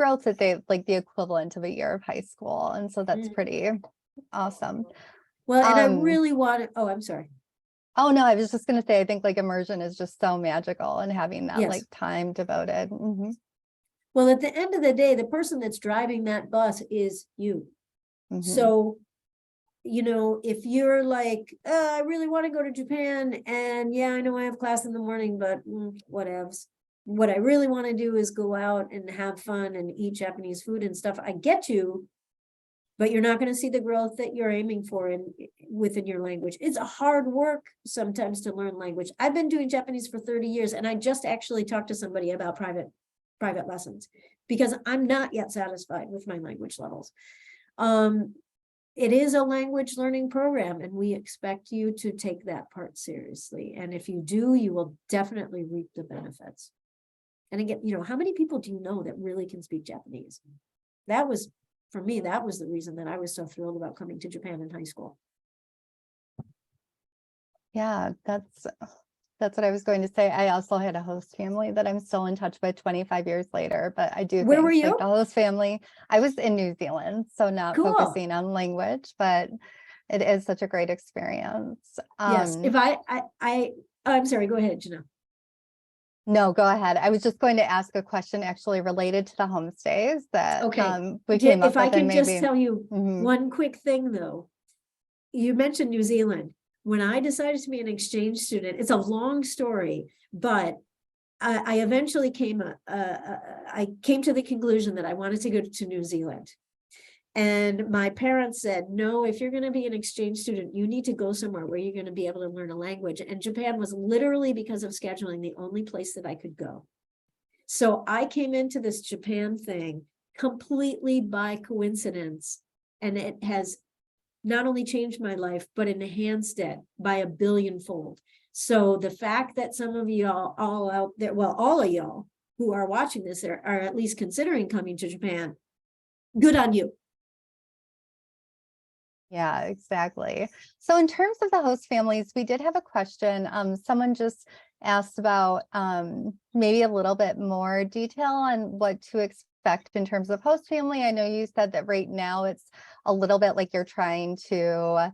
growth that they like the equivalent of a year of high school. And so that's pretty awesome. Well, and I Um, really want to, oh, I'm sorry. Oh, no, I was just gonna say, I think like immersion is just so magical and having that Yes. like time devoted. Mhm, Well, at the end of the day, the person that's driving that bus is you. mhm. So, you know, if you're like, I really want to go to Japan, and yeah, I know I have class in the morning, but whatevs. What I really want to do is go out and have fun and eat Japanese food and stuff. I get you, but you're not going to see the growth that you're aiming for within your language. It's a hard work sometimes to learn language. I've been doing Japanese for 30 years, and I just actually talked to somebody about private lessons because I'm not yet satisfied with my language levels. It is a language learning program, and we expect you to take that part seriously. And if you do, you will definitely reap the benefits. And again, you know, how many people do you know that really can speak Japanese? That was, for me, that was the reason that I was so thrilled about coming to Japan in high school. Yeah, that's what I was going to say. I also had a host family that I'm still in touch with 25 years later, but I do Where think were you? like the host family, I was in New Zealand, so not Cool. focusing on language, but it is such a great experience. Yes, if I'm sorry, go ahead, Janelle. No, go ahead. I was just going to ask a question actually related to the homestays that Okay. we came up If I with, and can just maybe tell you Mhm. one quick thing though. You mentioned New Zealand. When I decided to be an exchange student, it's a long story, but I eventually I came to the conclusion that I wanted to go to New Zealand. And my parents said, no, if you're going to be an exchange student, you need to go somewhere where you're going to be able to learn a language. And Japan was literally, because of scheduling, the only place that I could go. So I came into this Japan thing completely by coincidence. And it has not only changed my life, but enhanced it by a billionfold. So the fact that some of y'all all out there, well, all of y'all who are watching this are at least considering coming to Japan, good on you. Yeah, exactly. So in terms of the host families, we did have a question. Someone just asked about maybe a little bit more detail on what to expect in terms of host family. I know you said that right now it's a little bit like you're trying to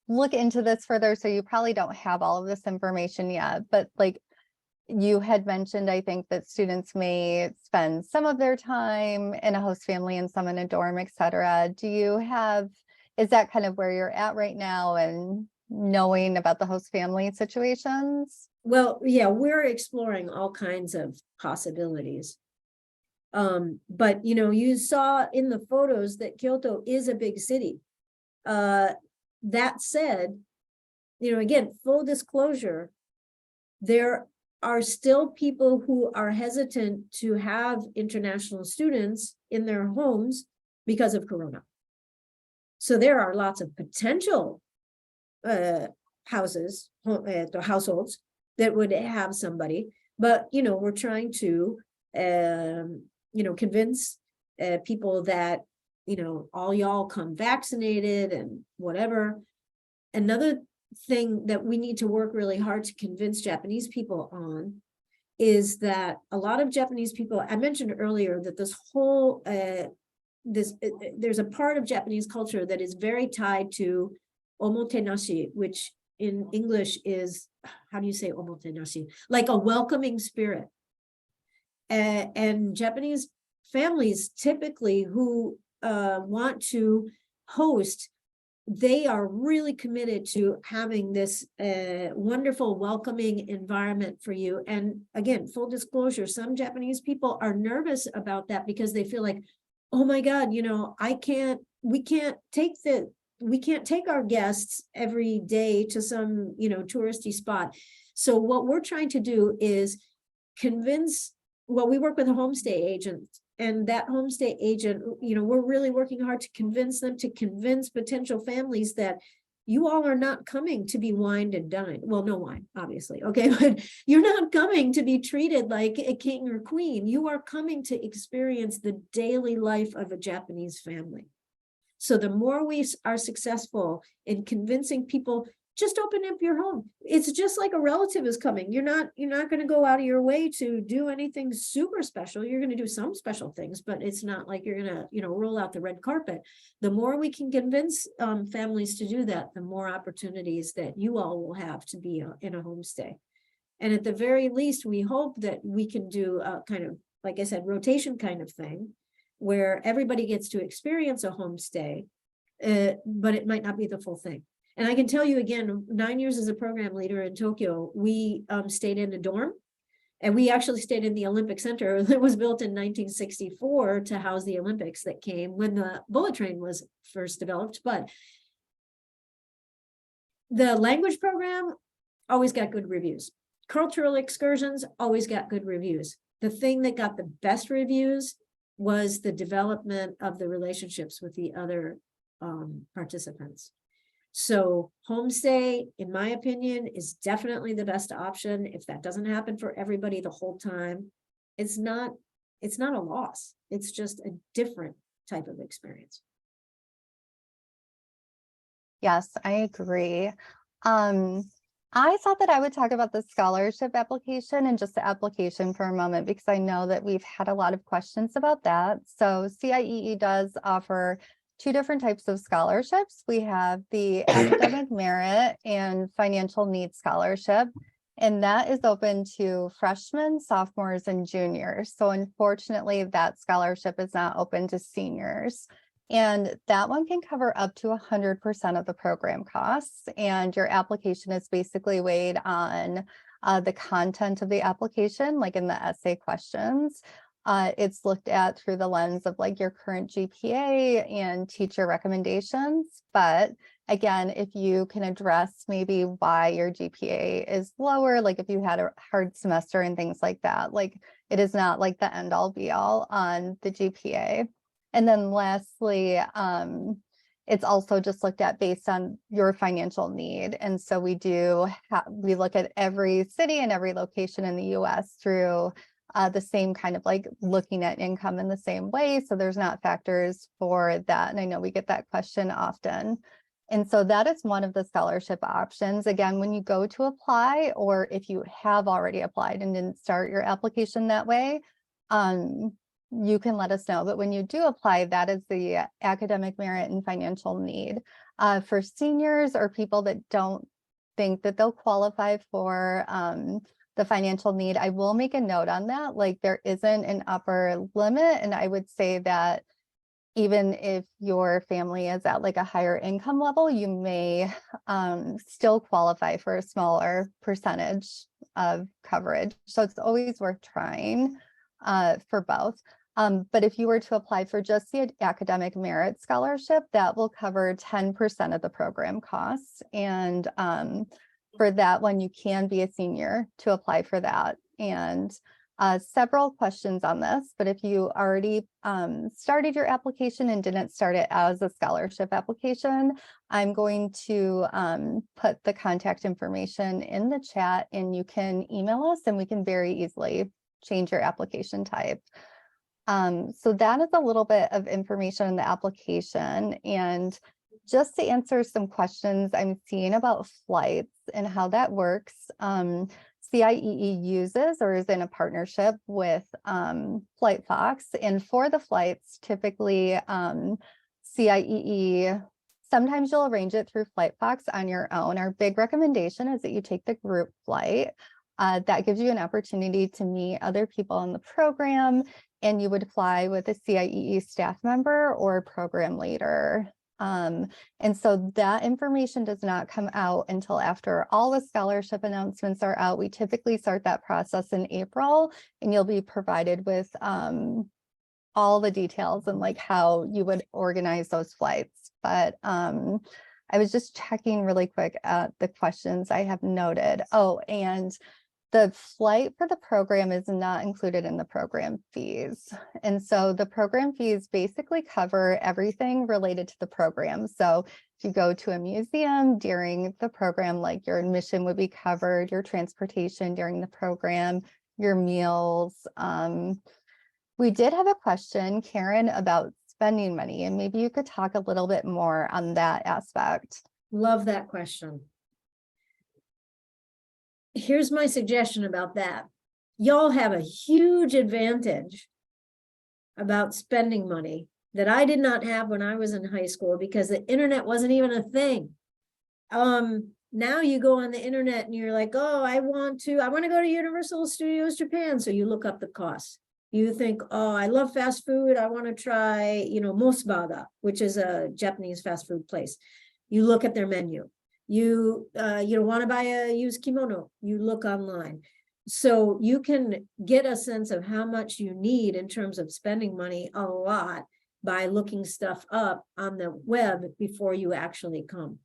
look into this further, so you probably don't have all of this information yet, but like you had mentioned, I think that students may spend some of their time in a host family and some in a dorm, et cetera. Is that kind of where you're at right now and knowing about the host family situations? Well, yeah, we're exploring all kinds of possibilities. But you know, you saw in the photos that Kyoto is a big city. That said, you know, again, full disclosure, there are still people who are hesitant to have international students in their homes because of Corona. So there are lots of potential houses, households that would have somebody, but you know, we're trying to you know, convince people that, you know, all y'all come vaccinated and whatever. Another thing that we need to work really hard to convince Japanese people on is that a lot of Japanese people, I mentioned earlier that this whole there's a part of Japanese culture that is very tied to omotenashi, which in English is, how do you say omotenashi? Like a welcoming spirit. And Japanese families typically who want to host, they are really committed to having this wonderful, welcoming environment for you. And again, full disclosure, some Japanese people are nervous about that because they feel like, oh my God, you know, we can't take our guests every day to some, you know, touristy spot. So what we're trying to do is convince, well, we work with a homestay agent, and that homestay agent, you know, we're really working hard to convince them, to convince potential families that you all are not coming to be wined and dined. Well, no wine, obviously. Okay. But you're not coming to be treated like a king or queen. You are coming to experience the daily life of a Japanese family. So the more we are successful in convincing people just open up your home. It's just like a relative is coming. You're not going to go out of your way to do anything super special. You're going to do some special things, but it's not like you're going to, roll out the red carpet. The more we can convince families to do that, the more opportunities that you all will have to be in a homestay. And at the very least, we hope that we can do a kind of, like I said, rotation kind of thing, where everybody gets to experience a homestay, but it might not be the full thing. And I can tell you again, 9 years as a program leader in Tokyo, we stayed in a dorm, and we actually stayed in the Olympic Center that was built in 1964 to house the Olympics that came when the bullet train was first developed. But the language program always got good reviews. Cultural excursions always got good reviews. The thing that got the best reviews was the development of the relationships with the other participants. So homestay, in my opinion, is definitely the best option. If that doesn't happen for everybody the whole time, it's not a loss. It's just a different type of experience. Yes, I agree. I thought that I would talk about the scholarship application and just the application for a moment, because I know that we've had a lot of questions about that. So CIEE does offer 2 different types of scholarships. We have the academic merit and financial needs scholarship, and that is open to freshmen, sophomores, and juniors. So unfortunately, that scholarship is not open to seniors. And that one can cover up to 100% of the program costs. And your application is basically weighed on the content of the application, like in the essay questions. It's looked at through the lens of like your current GPA and teacher recommendations. But again, if you can address maybe why your GPA is lower, like if you had a hard semester and things like that, like it is not like the end all be all on the GPA. And then lastly, it's also just looked at based on your financial need. And so we look at every city and every location in the US through the same kind of like looking at income in the same way. So there's not factors for that. And I know we get that question often. And so that is one of the scholarship options. Again, when you go to apply, or if you have already applied and didn't start your application that way, you can let us know. But when you do apply, that is the academic merit and financial need. For seniors or people that don't think that they'll qualify for the financial need, I will make a note on that. Like there isn't an upper limit. And I would say that even if your family is at like a higher income level, you may still qualify for a smaller percentage of coverage. So it's always worth trying for both. But if you were to apply for just the academic merit scholarship, that will cover 10% of the program costs. And for that one, you can be a senior to apply for that. And several questions on this, but if you already started your application and didn't start it as a scholarship application, I'm going to put the contact information in the chat, and you can email us and we can very easily change your application type. So that is a little bit of information in the application. And just to answer some questions I'm seeing about flights and how that works, CIEE uses or is in a partnership with FlightFox. And for the flights, typically CIEE, sometimes you'll arrange it through FlightFox on your own. Our big recommendation is that you take the group flight. That gives you an opportunity to meet other people in the program, and you would fly with a CIEE staff member or program leader. And so that information does not come out until after all the scholarship announcements are out. We typically start that process in April, and you'll be provided with all the details and like how you would organize those flights. But I was just checking really quick at the questions I have noted. Oh, and the flight for the program is not included in the program fees. And so the program fees basically cover everything related to the program. So if you go to a museum during the program, like your admission would be covered, your transportation during the program, your meals. We did have a question, Karen, about spending money, and maybe you could talk a little bit more on that aspect. Love that question. here's my suggestion about that. Y'all have a huge advantage about spending money that I did not have when I was in high school because the internet wasn't even a thing. Now you go on the internet and you're like, oh, I want to go to Universal Studios Japan. So you look up the costs. You think, oh, I love fast food. I want to try, Mosbada, which is a Japanese fast food place. You look at their menu. You want to buy a used kimono. You look online. So you can get a sense of how much you need in terms of spending money a lot by looking stuff up on the web before you actually come.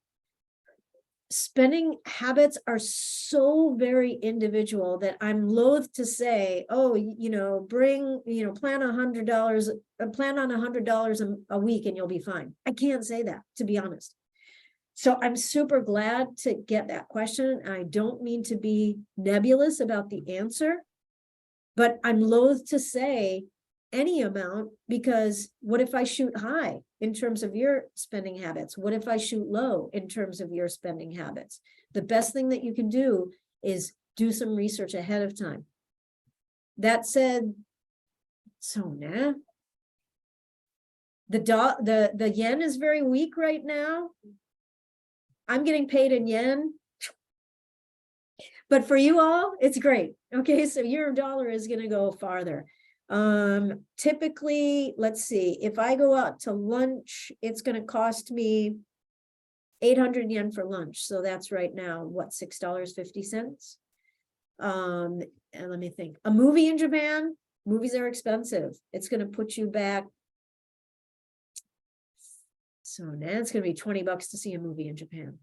Spending habits are so very individual that I'm loath to say, oh, plan on $100 a week and you'll be fine. I can't say that, to be honest. So I'm super glad to get that question. I don't mean to be nebulous about the answer, but I'm loath to say any amount, because what if I shoot high in terms of your spending habits? What if I shoot low in terms of your spending habits? The best thing that you can do is do some research ahead of time. That said, the yen is very weak right now. I'm getting paid in yen, but for you all, it's great. Okay, so your dollar is going to go farther. Typically, let's see, if I go out to lunch, it's going to cost me 800 yen for lunch. So that's right now, what, $6.50? And let me think. A movie in Japan, movies are expensive. It's going to put you back. So now it's going to be $20 to see a movie in Japan.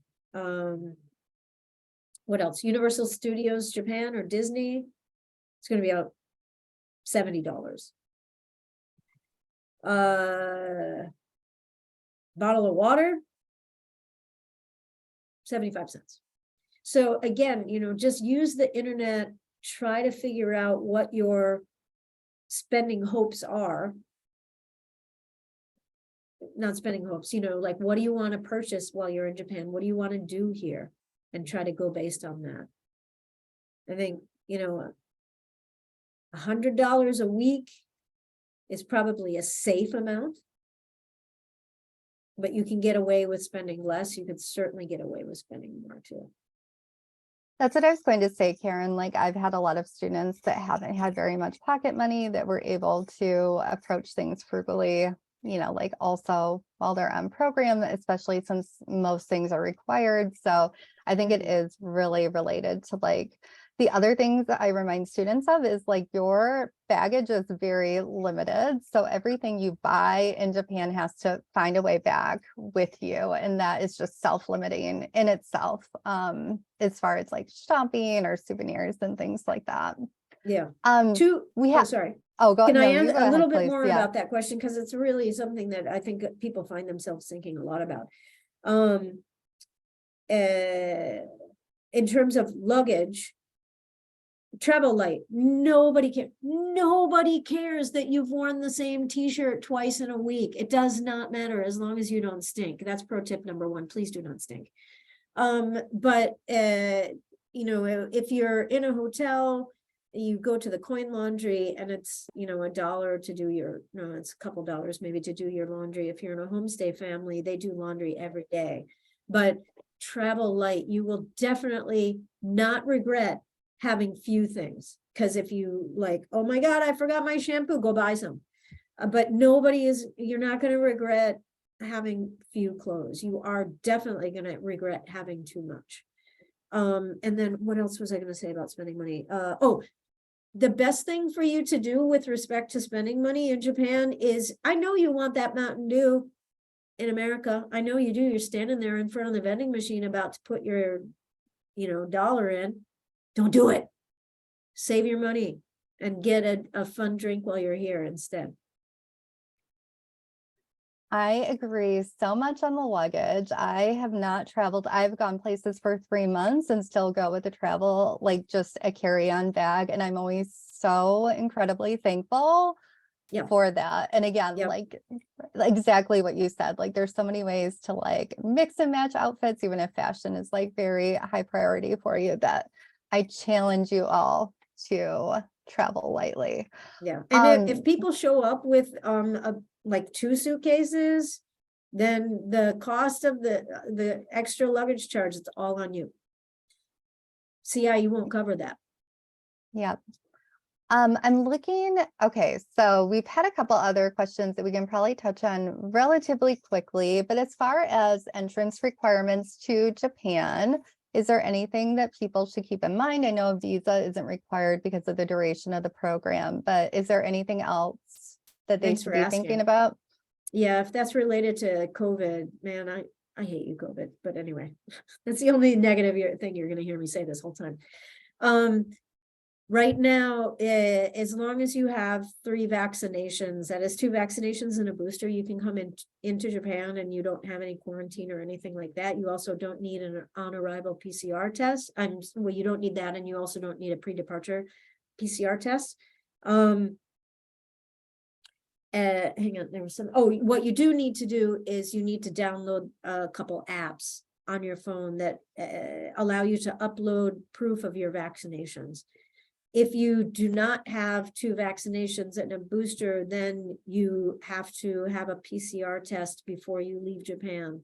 What else? Universal Studios Japan or Disney. It's going to be out $70. Bottle of water, 75 cents. So again, just use the internet, try to figure out what your spending hopes are. Not spending hopes, like, what do you want to purchase while you're in Japan? What do you want to do here? And try to go based on that. I think, $100 a week is probably a safe amount, but you can get away with spending less. You could certainly get away with spending more too. That's what I was going to say, Karen. Like, I've had a lot of students that haven't had very much pocket money that were able to approach things frugally, like also while they're on program, especially since most things are required. So I think it is really related to like the other things that I remind students of is like your baggage is very limited. So everything you buy in Japan has to find a way back with you. And that is just self-limiting in itself, as far as like shopping or souvenirs and things like that. Yeah. We have, sorry. Oh, go. Can I no, add go a little ahead, bit please. more Yeah. about that question? Because it's really something that I think people find themselves thinking a lot about. In terms of luggage, travel light, nobody cares that you've worn the same t-shirt twice in a week. It does not matter as long as you don't stink. That's pro tip number one. Please do not stink. But if you're in a hotel, you go to the coin laundry and it's $1 to do it's a couple dollars maybe to do your laundry. If you're in a homestay family, they do laundry every day. But travel light, you will definitely not regret having few things, because if you like, oh my god, I forgot my shampoo, go buy some. But you're not going to regret having few clothes. You are definitely going to regret having too much. And then what else was I going to say about spending money? The best thing for you to do with respect to spending money in Japan is, I know you want that Mountain Dew in America. I know you do. You're standing there in front of the vending machine about to put your, dollar in. Don't do it. Save your money and get a fun drink while you're here instead. I agree so much on the luggage. I have not traveled. I've gone places for 3 months and still go with the travel, like just a carry-on bag. And I'm always so incredibly thankful for that. And again, like exactly what you said, like there's so many ways to like mix and match outfits, even if fashion is like very high priority for you, that I challenge you all to travel lightly. Yeah, and if people show up with like 2 suitcases, then the cost of the extra luggage charge, it's all on you. CI won't cover that. Yeah. I'm looking, okay, so we've had a couple other questions that we can probably touch on relatively quickly, but as far as entrance requirements to Japan, is there anything that people should keep in mind? I know a visa isn't required because of the duration of the program, but is there anything else that they Thanks should for be asking. thinking about? Yeah, if that's related to COVID, man, I hate you, COVID, but anyway, that's the only negative thing you're gonna hear me say this whole time. Right now, as long as you have 3 vaccinations, that is 2 vaccinations and a booster, you can come into Japan and you don't have any quarantine or anything like that. You also don't need an on-arrival PCR test. Well, you don't need that, and you also don't need a pre-departure PCR test. Hang on, there was some, what you do need to do is you need to download a couple apps on your phone that allow you to upload proof of your vaccinations. If you do not have 2 vaccinations and a booster, then you have to have a PCR test before you leave Japan,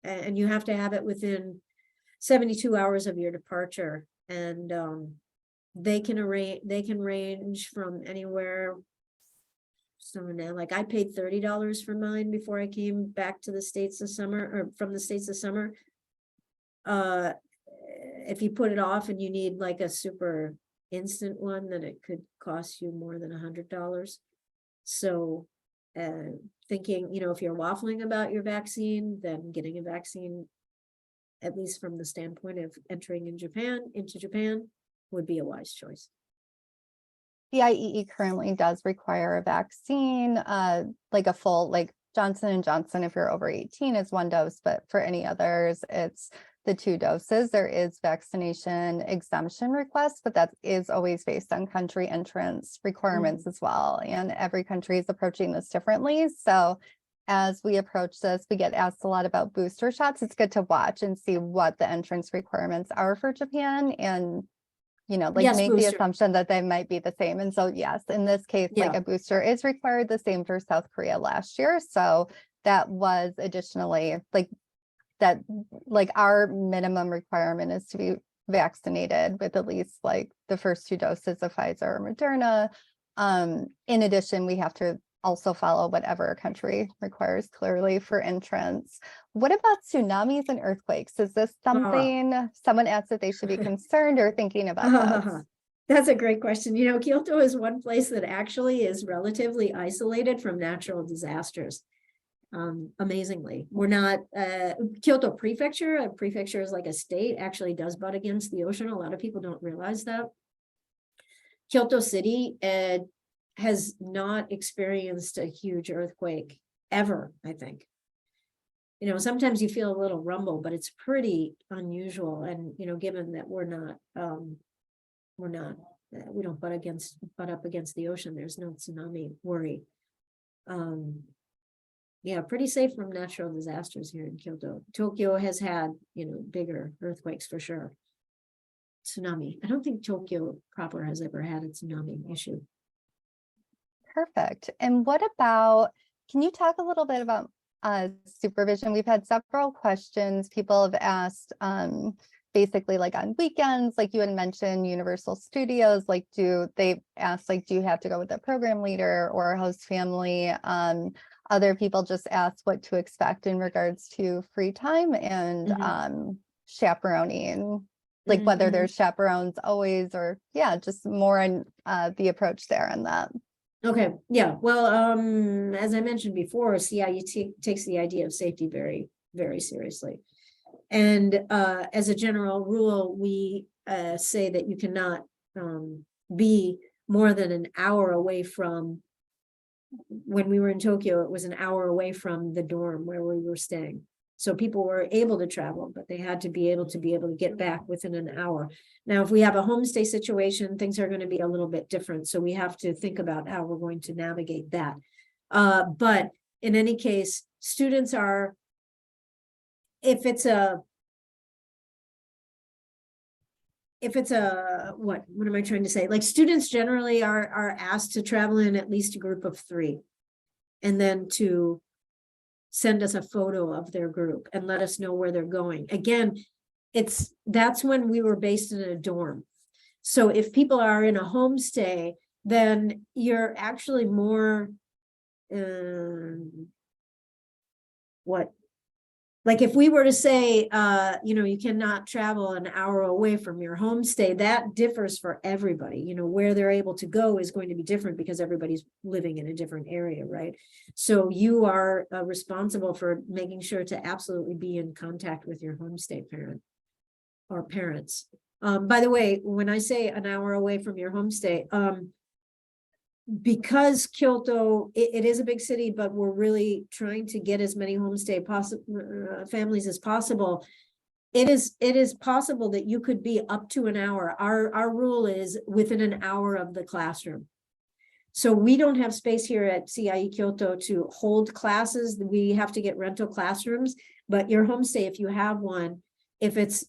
and you have to have it within 72 hours of your departure. And they can range from anywhere. So now, like, I paid $30 for mine before I came back to the States this summer, or from the States this summer. If you put it off and you need like a super instant one, then it could cost you more than $100. So thinking, if you're waffling about your vaccine, then getting a vaccine, at least from the standpoint of entering into Japan, would be a wise choice. The IEE currently does require a vaccine, like a full, like Johnson & Johnson, if you're over 18 is 1 dose, but for any others, it's the 2 doses. There is vaccination exemption requests, but that is always based on country entrance requirements as well. And every country is approaching this differently. So as we approach this, we get asked a lot about booster shots. It's good to watch and see what the entrance requirements are for Japan, and Yes, make booster. the assumption that they might be the same. And so, yes, in this case, like Yeah. a booster is required, the same for South Korea last year. So that was additionally our minimum requirement is to be vaccinated with at least like the first 2 doses of Pfizer or Moderna. In addition, we have to also follow whatever a country requires clearly for entrance. What about tsunamis and earthquakes? Is this something someone asked if they should be concerned or thinking about this? That's a great question. Kyoto is one place that actually is relatively isolated from natural disasters. Amazingly, we're not Kyoto prefecture. A prefecture is like a state, actually does butt against the ocean. A lot of people don't realize that. Kyoto City has not experienced a huge earthquake ever, I think. Sometimes you feel a little rumble, but it's pretty unusual. And given that we don't butt up against the ocean, there's no tsunami worry. Yeah, pretty safe from natural disasters here in Kyoto. Tokyo has had, bigger earthquakes for sure. Tsunami. I don't think Tokyo proper has ever had a tsunami issue. Perfect. And what about, can you talk a little bit about supervision? We've had several questions. People have asked, basically like on weekends, like you had mentioned Universal Studios, like they asked, like, do you have to go with a program leader or a host family? Other people just ask what to expect in regards to free time and chaperoning, like whether there's chaperones always, or just more on the approach there on that. Okay, yeah, well, as I mentioned before, CIE takes the idea of safety very, very seriously. And as a general rule, we say that you cannot be more than an hour away from, when we were in Tokyo, it was an hour away from the dorm where we were staying. So people were able to travel, but they had to be able to get back within an hour. Now, if we have a homestay situation, things are going to be a little bit different. So we have to think about how we're going to navigate that. But in any case, students are, if it's a if it's what am I trying to say? Like students generally are asked to travel in at least a group of 3. And then to send us a photo of their group and let us know where they're going. Again, that's when we were based in a dorm. So if people are in a homestay, then you're actually more, like if we were to say, you cannot travel an hour away from your homestay, that differs for everybody. Where they're able to go is going to be different because everybody's living in a different area, right? So you are responsible for making sure to absolutely be in contact with your homestay parent or parents. By the way, when I say an hour away from your homestay, because Kyoto, it is a big city, but we're really trying to get as many homestay families as possible. It is possible that you could be up to an hour. Our rule is within an hour of the classroom. So we don't have space here at CIE Kyoto to hold classes. We have to get rental classrooms, but your homestay, if you have one, if it's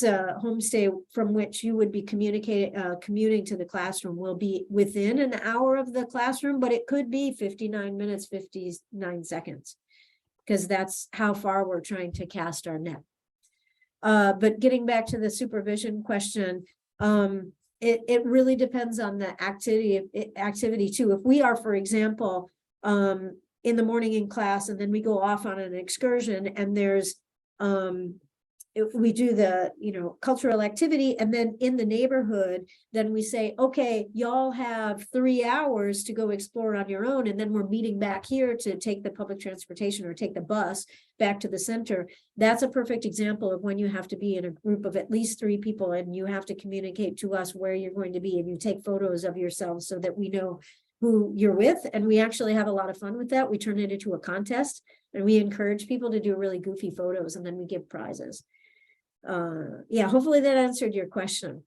a homestay from which you would be commuting to the classroom, will be within an hour of the classroom, but it could be 59 minutes, 59 seconds, because that's how far we're trying to cast our net. But getting back to the supervision question, it really depends on the activity too. If we are, for example, in the morning in class, and then we go off on an excursion, and there's if we do the cultural activity, and then in the neighborhood, then we say, okay, y'all have 3 hours to go explore on your own, and then we're meeting back here to take the public transportation or take the bus back to the center. That's a perfect example of when you have to be in a group of at least 3 people, and you have to communicate to us where you're going to be, and you take photos of yourselves so that we know who you're with. And we actually have a lot of fun with that. We turn it into a contest, and we encourage people to do really goofy photos, and then we give prizes. Yeah, hopefully that answered your question.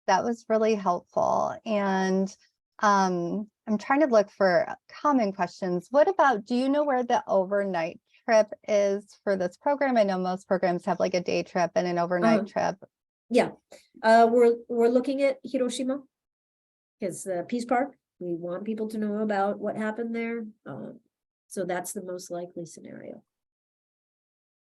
That was really helpful. And I'm trying to look for common questions. What about, do you know where the overnight trip is for this program? I know most programs have like a day trip and an overnight trip. Yeah, we're looking at Hiroshima, because the Peace Park, we want people to know about what happened there. So that's the most likely scenario.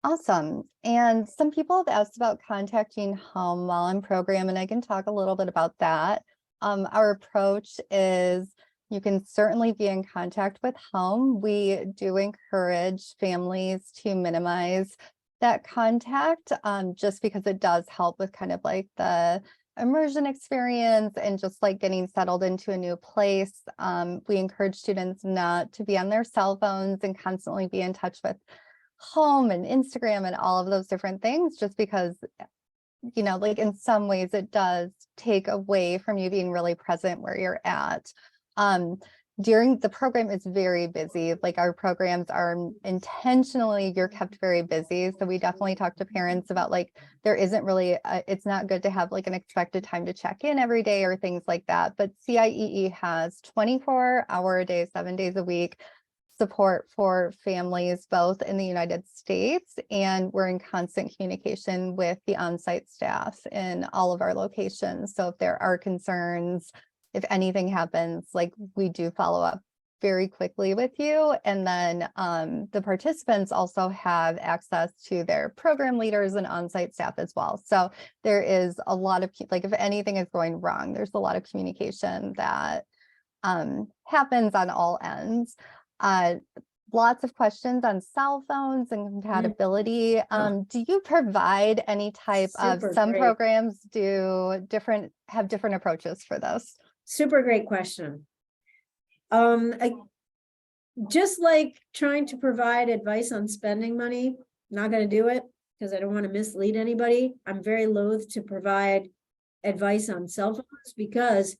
Awesome. And some people have asked about contacting home while in program, and I can talk a little bit about that. Our approach is you can certainly be in contact with home. We do encourage families to minimize that contact, just because it does help with kind of like the immersion experience and just like getting settled into a new place. We encourage students not to be on their cell phones and constantly be in touch with home and Instagram and all of those different things, just because, like in some ways it does take away from you being really present where you're at. During the program is very busy. Like our programs are intentionally, you're kept very busy. So we definitely talk to parents about like, there isn't really, it's not good to have like an expected time to check in every day or things like that. But CIEE has 24-hour a day, 7 days a week support for families both in the United States, and we're in constant communication with the on-site staff in all of our locations. So if there are concerns, if anything happens, like we do follow up very quickly with you. And then the participants also have access to their program leaders and on-site staff as well. So there is a lot of, like if anything is going wrong, there's a lot of communication that happens on all ends. Lots of questions on cell phones and compatibility. Do you provide any type of, some programs have different approaches for this? Super great question. Just like trying to provide advice on spending money, not going to do it because I don't want to mislead anybody. I'm very loath to provide advice on cell phones because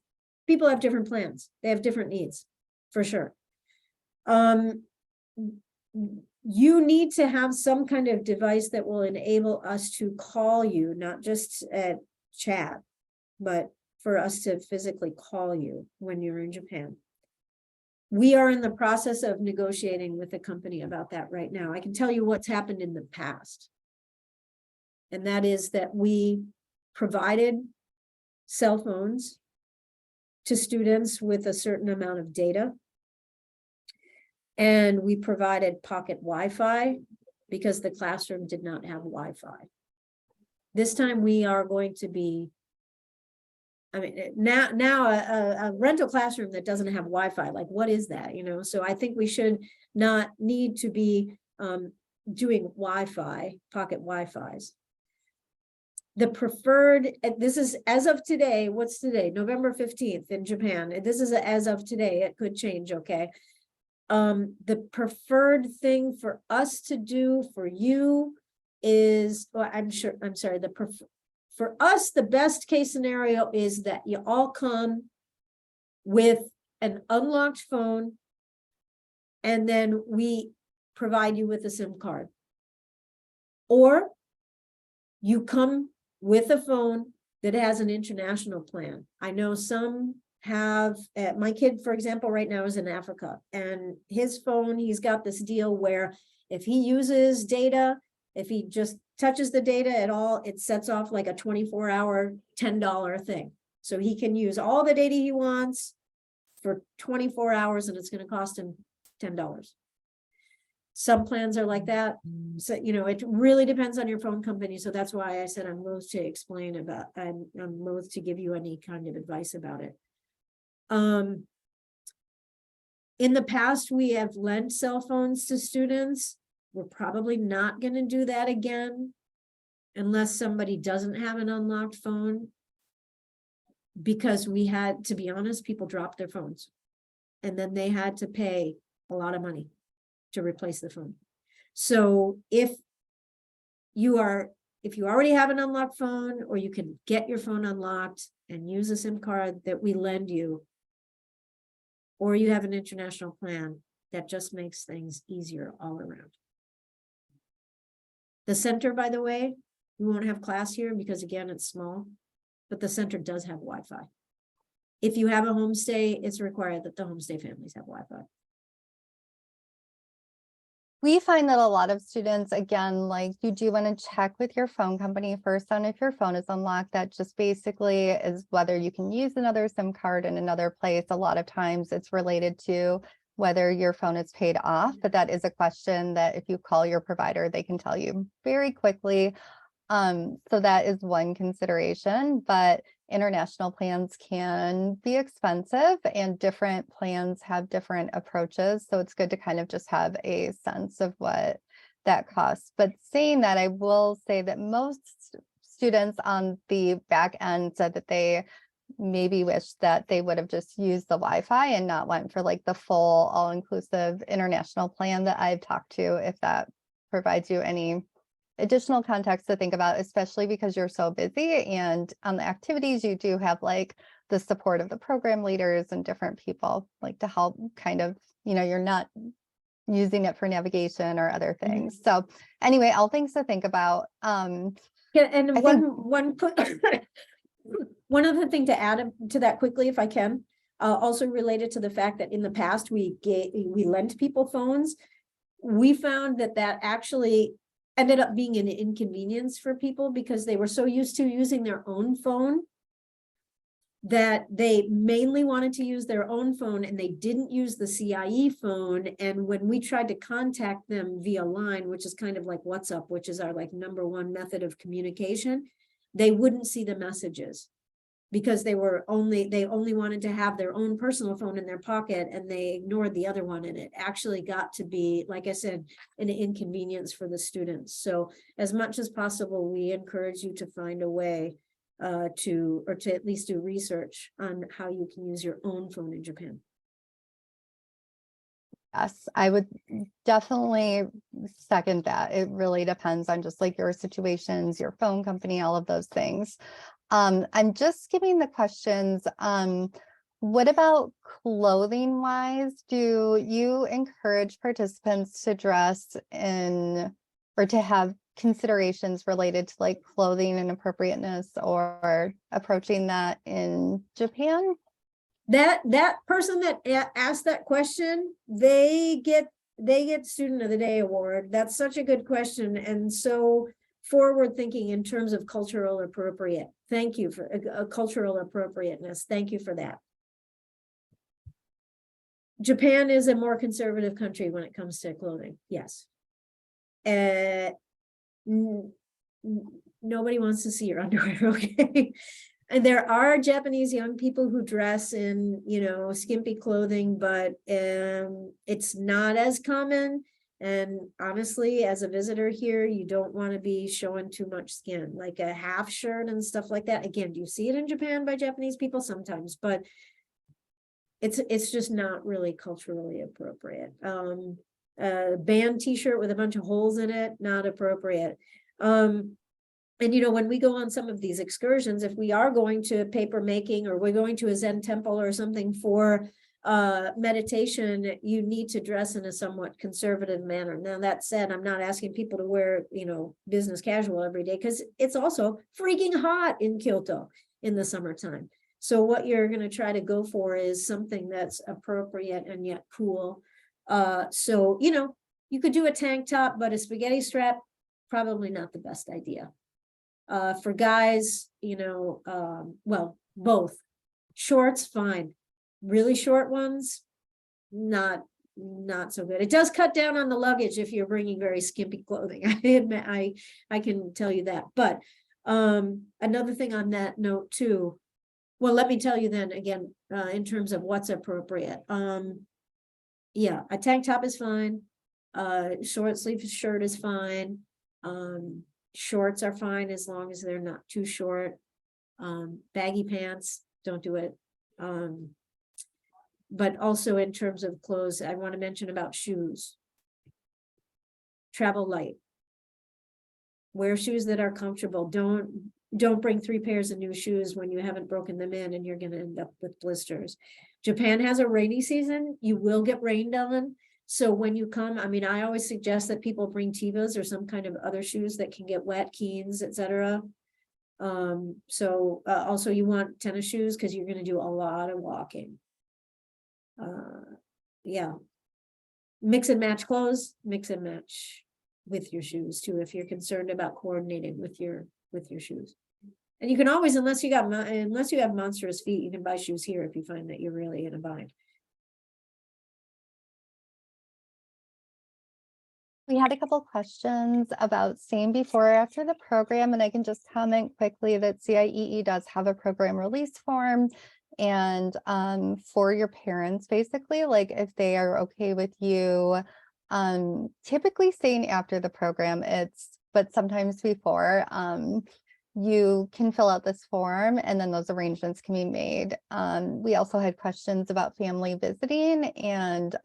people have different plans. They have different needs, for sure. You need to have some kind of device that will enable us to call you, not just chat, but for us to physically call you when you're in Japan. We are in the process of negotiating with the company about that right now. I can tell you what's happened in the past. And that is that we provided cell phones to students with a certain amount of data. And we provided pocket Wi-Fi because the classroom did not have Wi-Fi. This time we are going to be, I mean, now a rental classroom that doesn't have Wi-Fi, like what is that, you know? So I think we should not need to be doing Wi-Fi, pocket Wi-Fis. The preferred, this is as of today, what's today? November 15th in Japan. This is as of today, it could change, okay? The preferred thing for us to do for you is, well, for us, the best case scenario is that you all come with an unlocked phone and then we provide you with a SIM card. Or you come with a phone that has an international plan. I know some have, my kid, for example, right now is in Africa, and his phone, he's got this deal where if he uses data, if he just touches the data at all, it sets off like a 24-hour, $10 thing. So he can use all the data he wants for 24 hours and it's going to cost him $10. Some plans are like that. So, you know, it really depends on your phone company. So that's why I said I'm loath to explain about, I'm loath to give you any kind of advice about it. In the past, we have lent cell phones to students. We're probably not going to do that again unless somebody doesn't have an unlocked phone, because we had, to be honest, people dropped their phones and then they had to pay a lot of money to replace the phone. So if you already have an unlocked phone, or you can get your phone unlocked and use a SIM card that we lend you, or you have an international plan, that just makes things easier all around. The center, by the way, we won't have class here because again, it's small, but the center does have Wi-Fi. If you have a homestay, it's required that the homestay families have Wi-Fi. We find that a lot of students, again, like you do want to check with your phone company first on if your phone is unlocked. That just basically is whether you can use another SIM card in another place. A lot of times it's related to whether your phone is paid off, but that is a question that if you call your provider, they can tell you very quickly. So that is one consideration, but international plans can be expensive and different plans have different approaches. So it's good to kind of just have a sense of what that costs. But saying that, I will say that most students on the back end said that they maybe wish that they would have just used the Wi-Fi and not went for like the full all-inclusive international plan that I've talked to, if that provides you any additional context to think about, especially because you're so busy and on the activities you do have like the support of the program leaders and different people like to help kind of, you know, you're not using it for navigation or other things. So anyway, all things to think about. Yeah, and one other thing to add to that quickly, if I can, also related to the fact that in the past we lent people phones. We found that actually ended up being an inconvenience for people because they were so used to using their own phone that they mainly wanted to use their own phone and they didn't use the CIE phone. And when we tried to contact them via line, which is kind of like WhatsApp, which is our like #1 method of communication, they wouldn't see the messages because they only wanted to have their own personal phone in their pocket and they ignored the other one. And it actually got to be, like I said, an inconvenience for the students. So as much as possible, we encourage you to find a way to at least do research on how you can use your own phone in Japan. Yes, I would definitely second that. It really depends on just like your situations, your phone company, all of those things. I'm just skipping the questions. What about clothing wise? Do you encourage participants to dress in or to have considerations related to like clothing and appropriateness or approaching that in Japan? That person that asked that question, they get Student of the Day award. That's such a good question and so forward thinking in terms of cultural appropriate. Thank you for cultural appropriateness. Thank you for that. Japan is a more conservative country when it comes to clothing. Yes. Nobody wants to see your underwear, okay? And there are Japanese young people who dress in, you know, skimpy clothing, but it's not as common. And honestly, as a visitor here, you don't want to be showing too much skin, like a half shirt and stuff like that. Again, do you see it in Japan by Japanese people? Sometimes, but it's just not really culturally appropriate. A band t-shirt with a bunch of holes in it, not appropriate. And you know, when we go on some of these excursions, if we are going to paper making or we're going to a Zen temple or something for meditation, you need to dress in a somewhat conservative manner. Now, that said, I'm not asking people to wear, you know, business casual every day, because it's also freaking hot in Kyoto in the summertime. So what you're going to try to go for is something that's appropriate and yet cool. So, you know, you could do a tank top, but a spaghetti strap, probably not the best idea. For guys, you know, well, both. Shorts, fine. Really short ones, not so good. It does cut down on the luggage if you're bringing very skimpy clothing. I admit, I can tell you that. But another thing on that note too, well, let me tell you then again, in terms of what's appropriate. Yeah, a tank top is fine. Short sleeve shirt is fine. Shorts are fine as long as they're not too short. Baggy pants, don't do it. But also in terms of clothes, I want to mention about shoes. Travel light. Wear shoes that are comfortable. Don't bring 3 pairs of new shoes when you haven't broken them in and you're going to end up with blisters. Japan has a rainy season. You will get rained on. So when you come, I mean, I always suggest that people bring Tevas or some kind of other shoes that can get wet, Keens, etc. Also you want tennis shoes because you're going to do a lot of walking. Yeah. Mix and match clothes, mix and match with your shoes too, if you're concerned about coordinating with your shoes. And you can always, unless you have monstrous feet, you can buy shoes here if you find that you're really in a bind. We had a couple questions about staying before or after the program, and I can just comment quickly that CIEE does have a program release form. And for your parents, basically, like if they are okay with you typically staying after the program, but sometimes before, you can fill out this form and then those arrangements can be made. We also had questions about family visiting and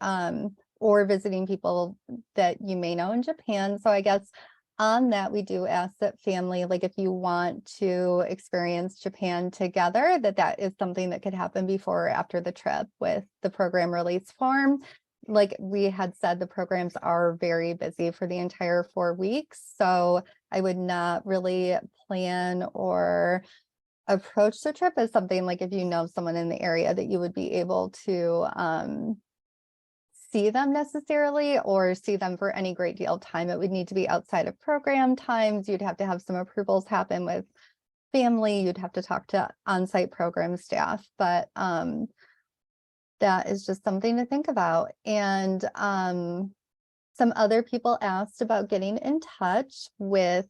or visiting people that you may know in Japan. So I guess on that, we do ask that family, like if you want to experience Japan together, that is something that could happen before or after the trip with the program release form. Like we had said, the programs are very busy for the entire 4 weeks. So I would not really plan or approach the trip as something like if you know someone in the area that you would be able to see them necessarily or see them for any great deal of time. It would need to be outside of program times. You'd have to have some approvals happen with family. You'd have to talk to on-site program staff, but that is just something to think about. And some other people asked about getting in touch with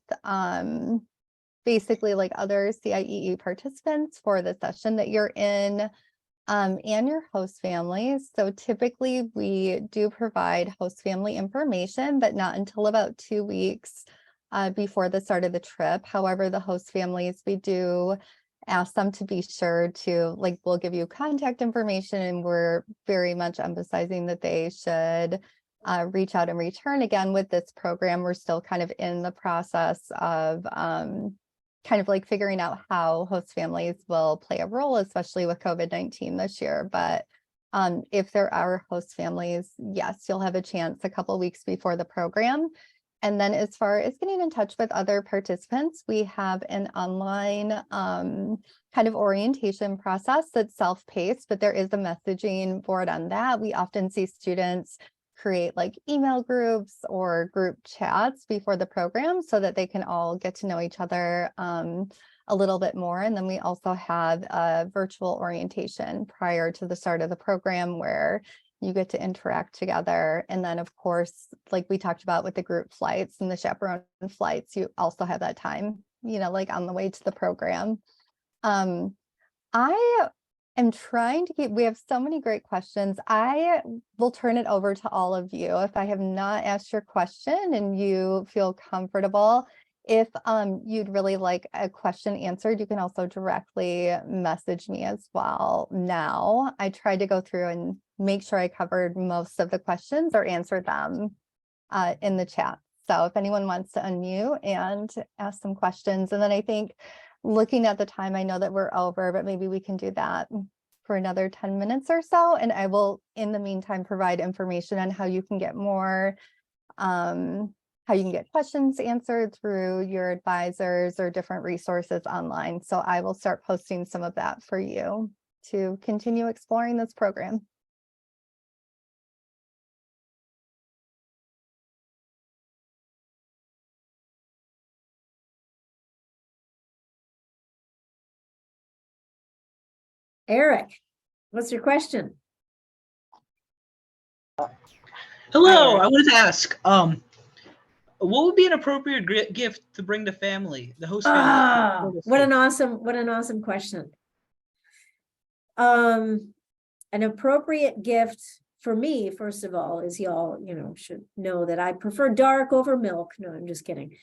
basically like other CIEE participants for the session that you're in. And your host families. So typically we do provide host family information, but not until about 2 weeks before the start of the trip. However, the host families, we do ask them to be sure to, like, we'll give you contact information, and we're very much emphasizing that they should reach out and return. Again, with this program, we're still kind of in the process of kind of like figuring out how host families will play a role, especially with COVID-19 this year. But if there are host families, yes, you'll have a chance a couple weeks before the program. And then as far as getting in touch with other participants, we have an online kind of orientation process that's self-paced, but there is a messaging board on that. We often see students create like email groups or group chats before the program so that they can all get to know each other a little bit more. And then we also have a virtual orientation prior to the start of the program where you get to interact together. And then of course, like we talked about with the group flights and the chaperone flights, you also have that time, you know, like on the way to the program. I am trying to keep, we have so many great questions. I will turn it over to all of you. If I have not asked your question and you feel comfortable, if you'd really like a question answered, you can also directly message me as well. Now, I tried to go through and make sure I covered most of the questions or answered them in the chat. So if anyone wants to unmute and ask some questions, and then I think looking at the time, I know that we're over, but maybe we can do that for another 10 minutes or so. And I will, in the meantime, provide information on how you can get more, how you can get questions answered through your advisors or different resources online. So I will start posting some of that for you to continue exploring this program. Eric, what's your question? Hello, Hi, I wanted to ask, what would be an appropriate gift to bring the family, the host family? Ah, what an awesome question. An appropriate gift for me, first of all, is y'all, you know, should know that I prefer dark over milk. No, I'm just kidding.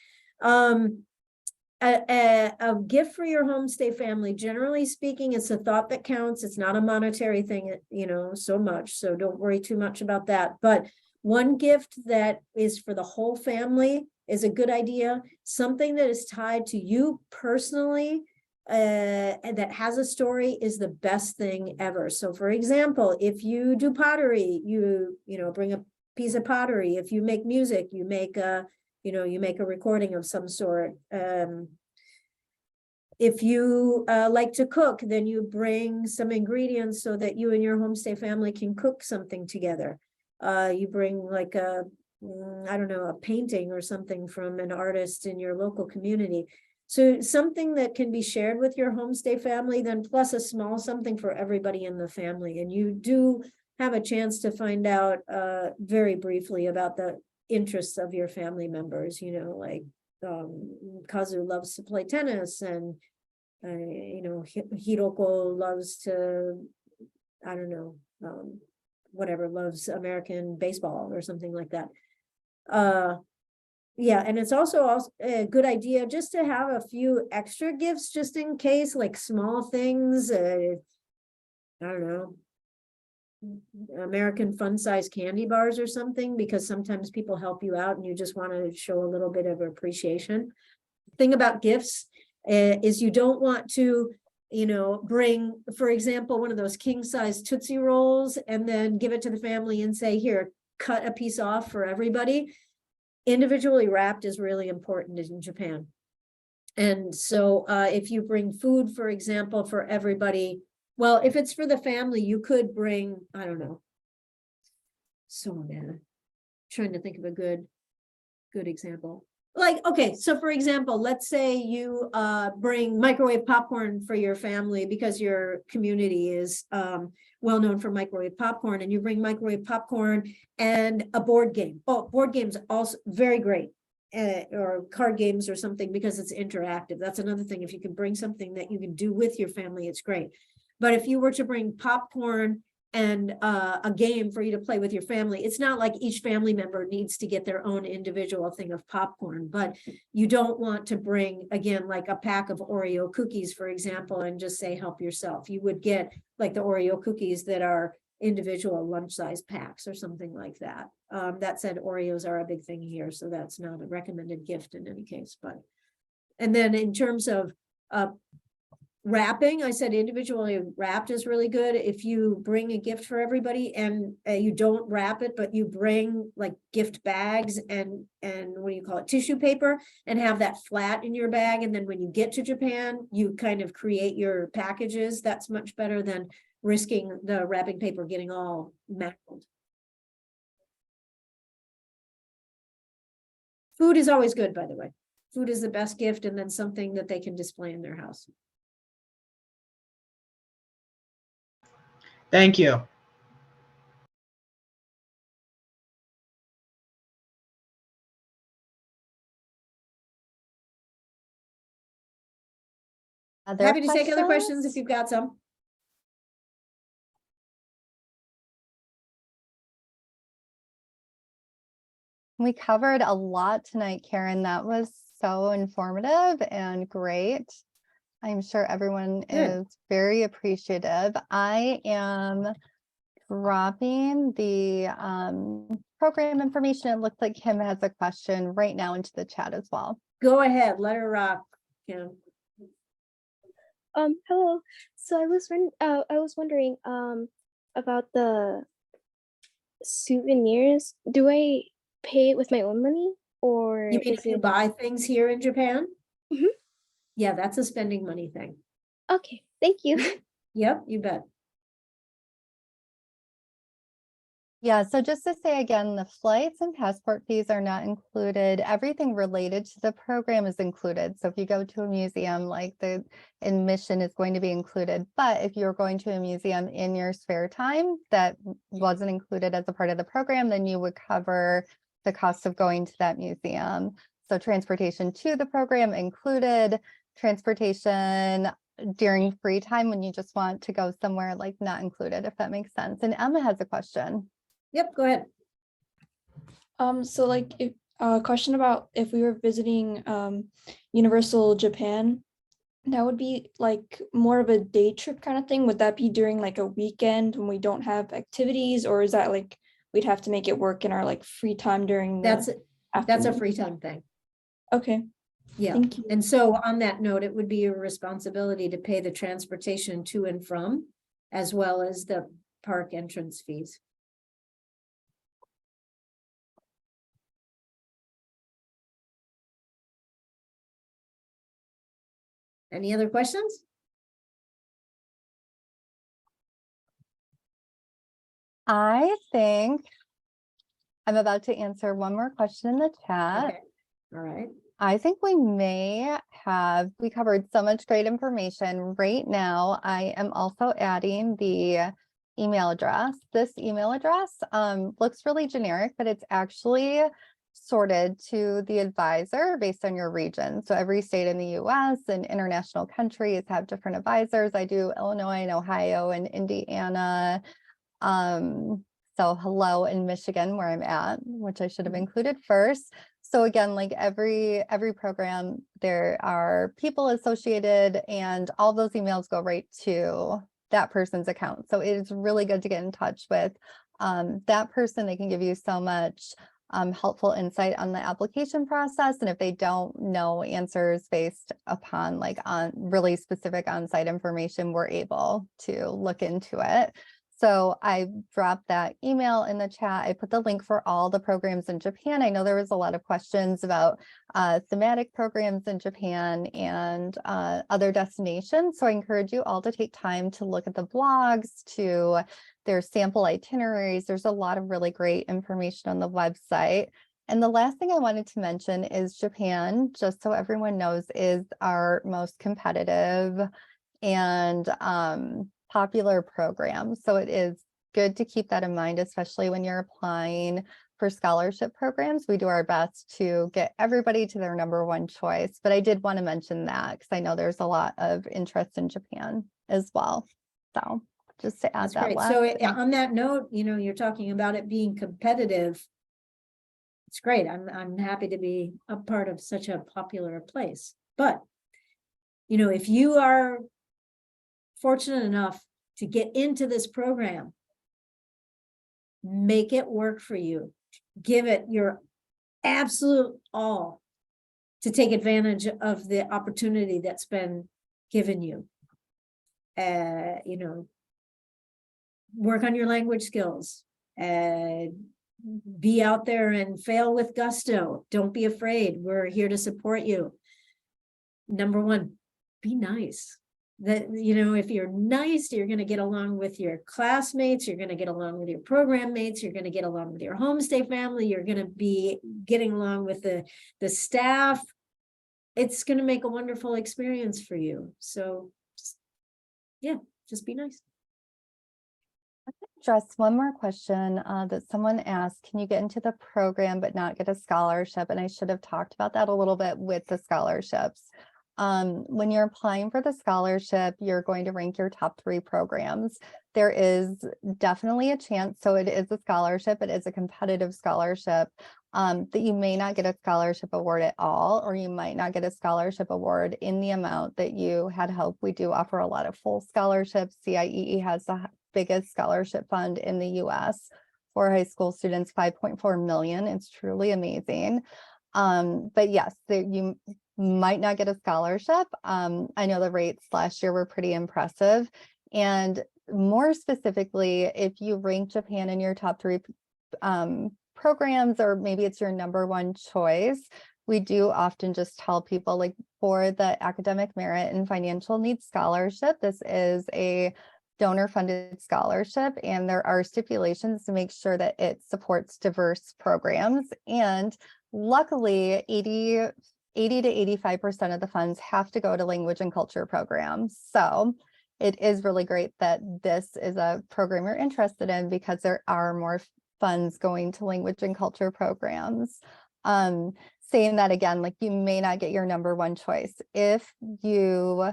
A gift for your homestay family, generally speaking, it's a thought that counts. It's not a monetary thing, you know, so much. So don't worry too much about that. But one gift that is for the whole family is a good idea. Something that is tied to you personally, and that has a story is the best thing ever. So for example, if you do pottery, you know, bring a piece of pottery. If you make music, you make a, you know, you make a recording of some sort. If you like to cook, then you bring some ingredients so that you and your homestay family can cook something together. You bring like a, I don't know, a painting or something from an artist in your local community. So something that can be shared with your homestay family, then plus a small something for everybody in the family. And you do have a chance to find out very briefly about the interests of your family members, you know, like Kazu loves to play tennis, and you know, Hiroko loves to, I don't know, whatever, loves American baseball or something like that. Yeah, and it's also a good idea just to have a few extra gifts just in case, like small things. I don't know, American fun size candy bars or something, because sometimes people help you out and you just want to show a little bit of appreciation. The thing about gifts is you don't want to, you know, bring, for example, one of those king size Tootsie Rolls and then give it to the family and say, here, cut a piece off for everybody. Individually wrapped is really important in Japan. And so if you bring food, for example, for everybody, well, if it's for the family, you could bring, I don't know. So man, trying to think of a good example. Like, okay, so for example, let's say you bring microwave popcorn for your family because your community is well known for microwave popcorn, and you bring microwave popcorn and a board game. Oh, board games also very great. Or card games or something, because it's interactive. That's another thing. If you can bring something that you can do with your family, it's great. But if you were to bring popcorn and a game for you to play with your family, it's not like each family member needs to get their own individual thing of popcorn, but you don't want to bring, again, like a pack of Oreo cookies, for example, and just say, help yourself. You would get like the Oreo cookies that are individual lunch size packs or something like that. That said, Oreos are a big thing here, so that's not a recommended gift in any case. But, and then in terms of wrapping, I said individually wrapped is really good. If you bring a gift for everybody and you don't wrap it, but you bring like gift bags and what do you call it, tissue paper, and have that flat in your bag, and then when you get to Japan, you kind of create your packages. That's much better than risking the wrapping paper getting all mackled. Food is always good, by the way. Food is the best gift, and then something that they can display in their house. Thank you. Other Happy to take other questions if questions? you've got some. We covered a lot tonight, Karen. That was so informative and great. I'm sure everyone Good. is very appreciative. I am dropping the program information. It looks like Kim has a question right now into the chat as well. Go ahead, let her rock, Kim. Hello. So I was wondering about the souvenirs. Do I pay it with my own money, or You mean is if you it buy things here in Japan? Mhm. Yeah, that's a spending money thing. okay? Thank you. Yep, you bet. Yeah, so just to say again, the flights and passport fees are not included. Everything related to the program is included. So if you go to a museum, like the admission is going to be included. But if you're going to a museum in your spare time that wasn't included as a part of the program, then you would cover the cost of going to that museum. So transportation to the program included, transportation during free time when you just want to go somewhere like not included, if that makes sense. And Emma has a question. Yep, go ahead. So like if question about if we were visiting Universal Japan, that would be like more of a day trip kind of thing. Would that be during like a weekend when we don't have activities, or is that like we'd have to make it work in our like free time during the That's a afternoon? free time thing. Okay, Yeah. thank you. And so on that note, it would be your responsibility to pay the transportation to and from, as well as the park entrance fees. Any other questions? I think I'm about to answer one more question in the chat. Okay, all right. I think we covered so much great information. Right now, I am also adding the email address. This email address looks really generic, but it's actually sorted to the advisor based on your region. So every state in the US and international countries have different advisors. I do Illinois and Ohio and Indiana. So hello in Michigan where I'm at, which I should have included first. So again, like every program, there are people associated and all those emails go right to that person's account. So it is really good to get in touch with that person. They can give you so much helpful insight on the application process. And if they don't know answers based upon like on really specific on-site information, we're able to look into it. So I dropped that email in the chat. I put the link for all the programs in Japan. I know there was a lot of questions about thematic programs in Japan and other destinations. So I encourage you all to take time to look at the blogs, to their sample itineraries. There's a lot of really great information on the website. And the last thing I wanted to mention is Japan, just so everyone knows, is our most competitive and popular program. So it is good to keep that in mind, especially when you're applying for scholarship programs. We do our best to get everybody to their number one choice. But I did want to mention that because I know there's a lot of interest in Japan as well. So just to add That's that great. last So thing. on that note, you're talking about it being competitive. It's great. I'm happy to be a part of such a popular place. But, if you are fortunate enough to get into this program, make it work for you. Give it your absolute all to take advantage of the opportunity that's been given you. Work on your language skills, be out there and fail with gusto. Don't be afraid. We're here to support you. Number one, be nice. that, you know, if you're nice, you're going to get along with your classmates, you're going to get along with your program mates, you're going to get along with your homestay family, you're going to be getting along with the staff. It's going to make a wonderful experience for you. So yeah, just be nice. Just one more question that someone asked, can you get into the program but not get a scholarship? And I should have talked about that a little bit with the scholarships. When you're applying for the scholarship, you're going to rank your top 3 programs. There is definitely a chance, so it is a scholarship, it is a competitive scholarship, that you may not get a scholarship award at all, or you might not get a scholarship award in the amount that you had hoped. We do offer a lot of full scholarships. CIEE has the biggest scholarship fund in the US for high school students, 5.4 million. It's truly amazing. But yes, you might not get a scholarship. I know the rates last year were pretty impressive. And more specifically, if you rank Japan in your top 3 programs, or maybe it's your number 1 choice, we do often just tell people, like, for the academic merit and financial needs scholarship, this is a donor funded scholarship, and there are stipulations to make sure that it supports diverse programs. And luckily 80 to 85% of the funds have to go to language and culture programs. So it is really great that this is a program you're interested in, because there are more funds going to language and culture programs. Saying that again, like, you may not get your number 1 choice. If you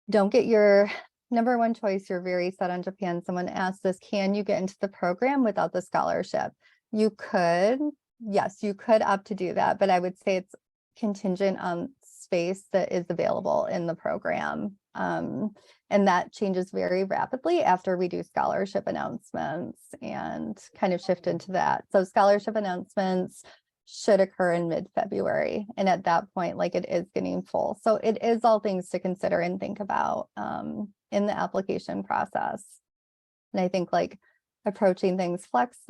don't get your number 1 choice, you're very set on Japan. Someone asked this, can you get into the program without the scholarship? You could, yes, you could opt to do that, but I would say it's contingent on space that is available in the program. And that changes very rapidly after we do scholarship announcements and kind of shift into that. So scholarship announcements should occur in mid-February. And at that point, like, it is getting full. So it is all things to consider and think about in the application process. And I think, like, approaching things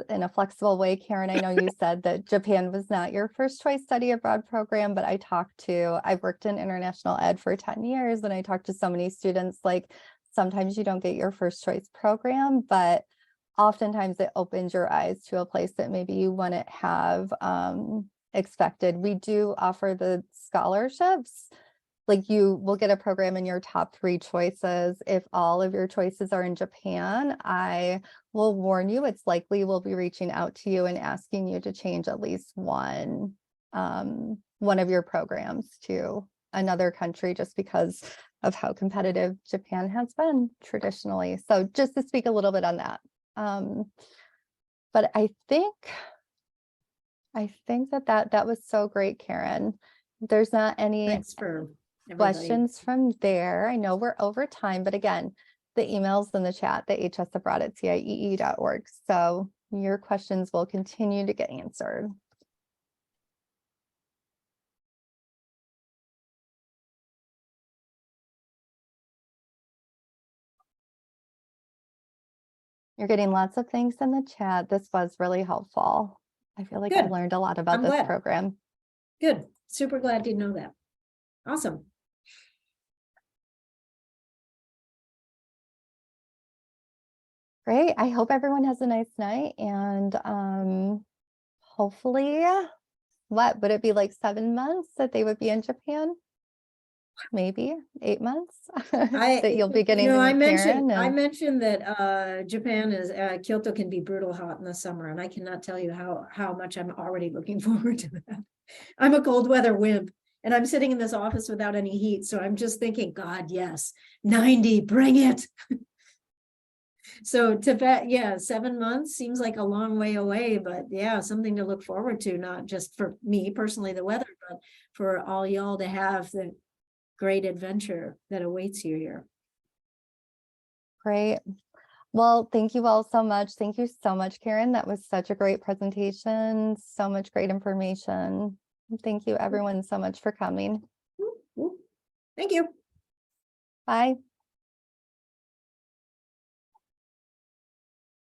in a flexible way. Karen, I know you said that Japan was not your first choice study abroad program, but I've worked in international ed for 10 years, and I talked to so many students, like, sometimes you don't get your first choice program, but oftentimes it opens your eyes to a place that maybe you wouldn't have expected. We do offer the scholarships. Like, you will get a program in your top 3 choices. If all of your choices are in Japan, I will warn you, it's likely we'll be reaching out to you and asking you to change at least one of your programs to another country, just because of how competitive Japan has been traditionally. So just to speak a little bit on that. But I think that was so great, Karen. There's not any Thanks for questions from there. I know we're over time, but again, the emails in the chat, the hsabroad@ciee.org. So your questions will continue to get answered. You're getting lots of things in the chat. This was really helpful. I feel like I Good. learned a lot about I'm this glad. program. Good. Super glad to know that. Awesome. Great. I hope everyone has a nice night, and hopefully, what would it be, like 7 months that they would be in Japan? Maybe 8 months that you'll be getting to meet Karen. I And mentioned that Japan is Kyoto can be brutal hot in the summer, and I cannot tell you how much I'm already looking forward to that. I'm a cold weather wimp, and I'm sitting in this office without any heat, so I'm just thinking, God, yes, 90, bring it. So Tibet, yeah, 7 months seems like a long way away, but yeah, something to look forward to, not just for me personally, the weather, but for all y'all to have the great adventure that awaits you here. great. Well, thank you all so much. Thank you so much, Karen. That was such a great presentation. So much great information. Thank you everyone so much for coming. Thank you. Bye.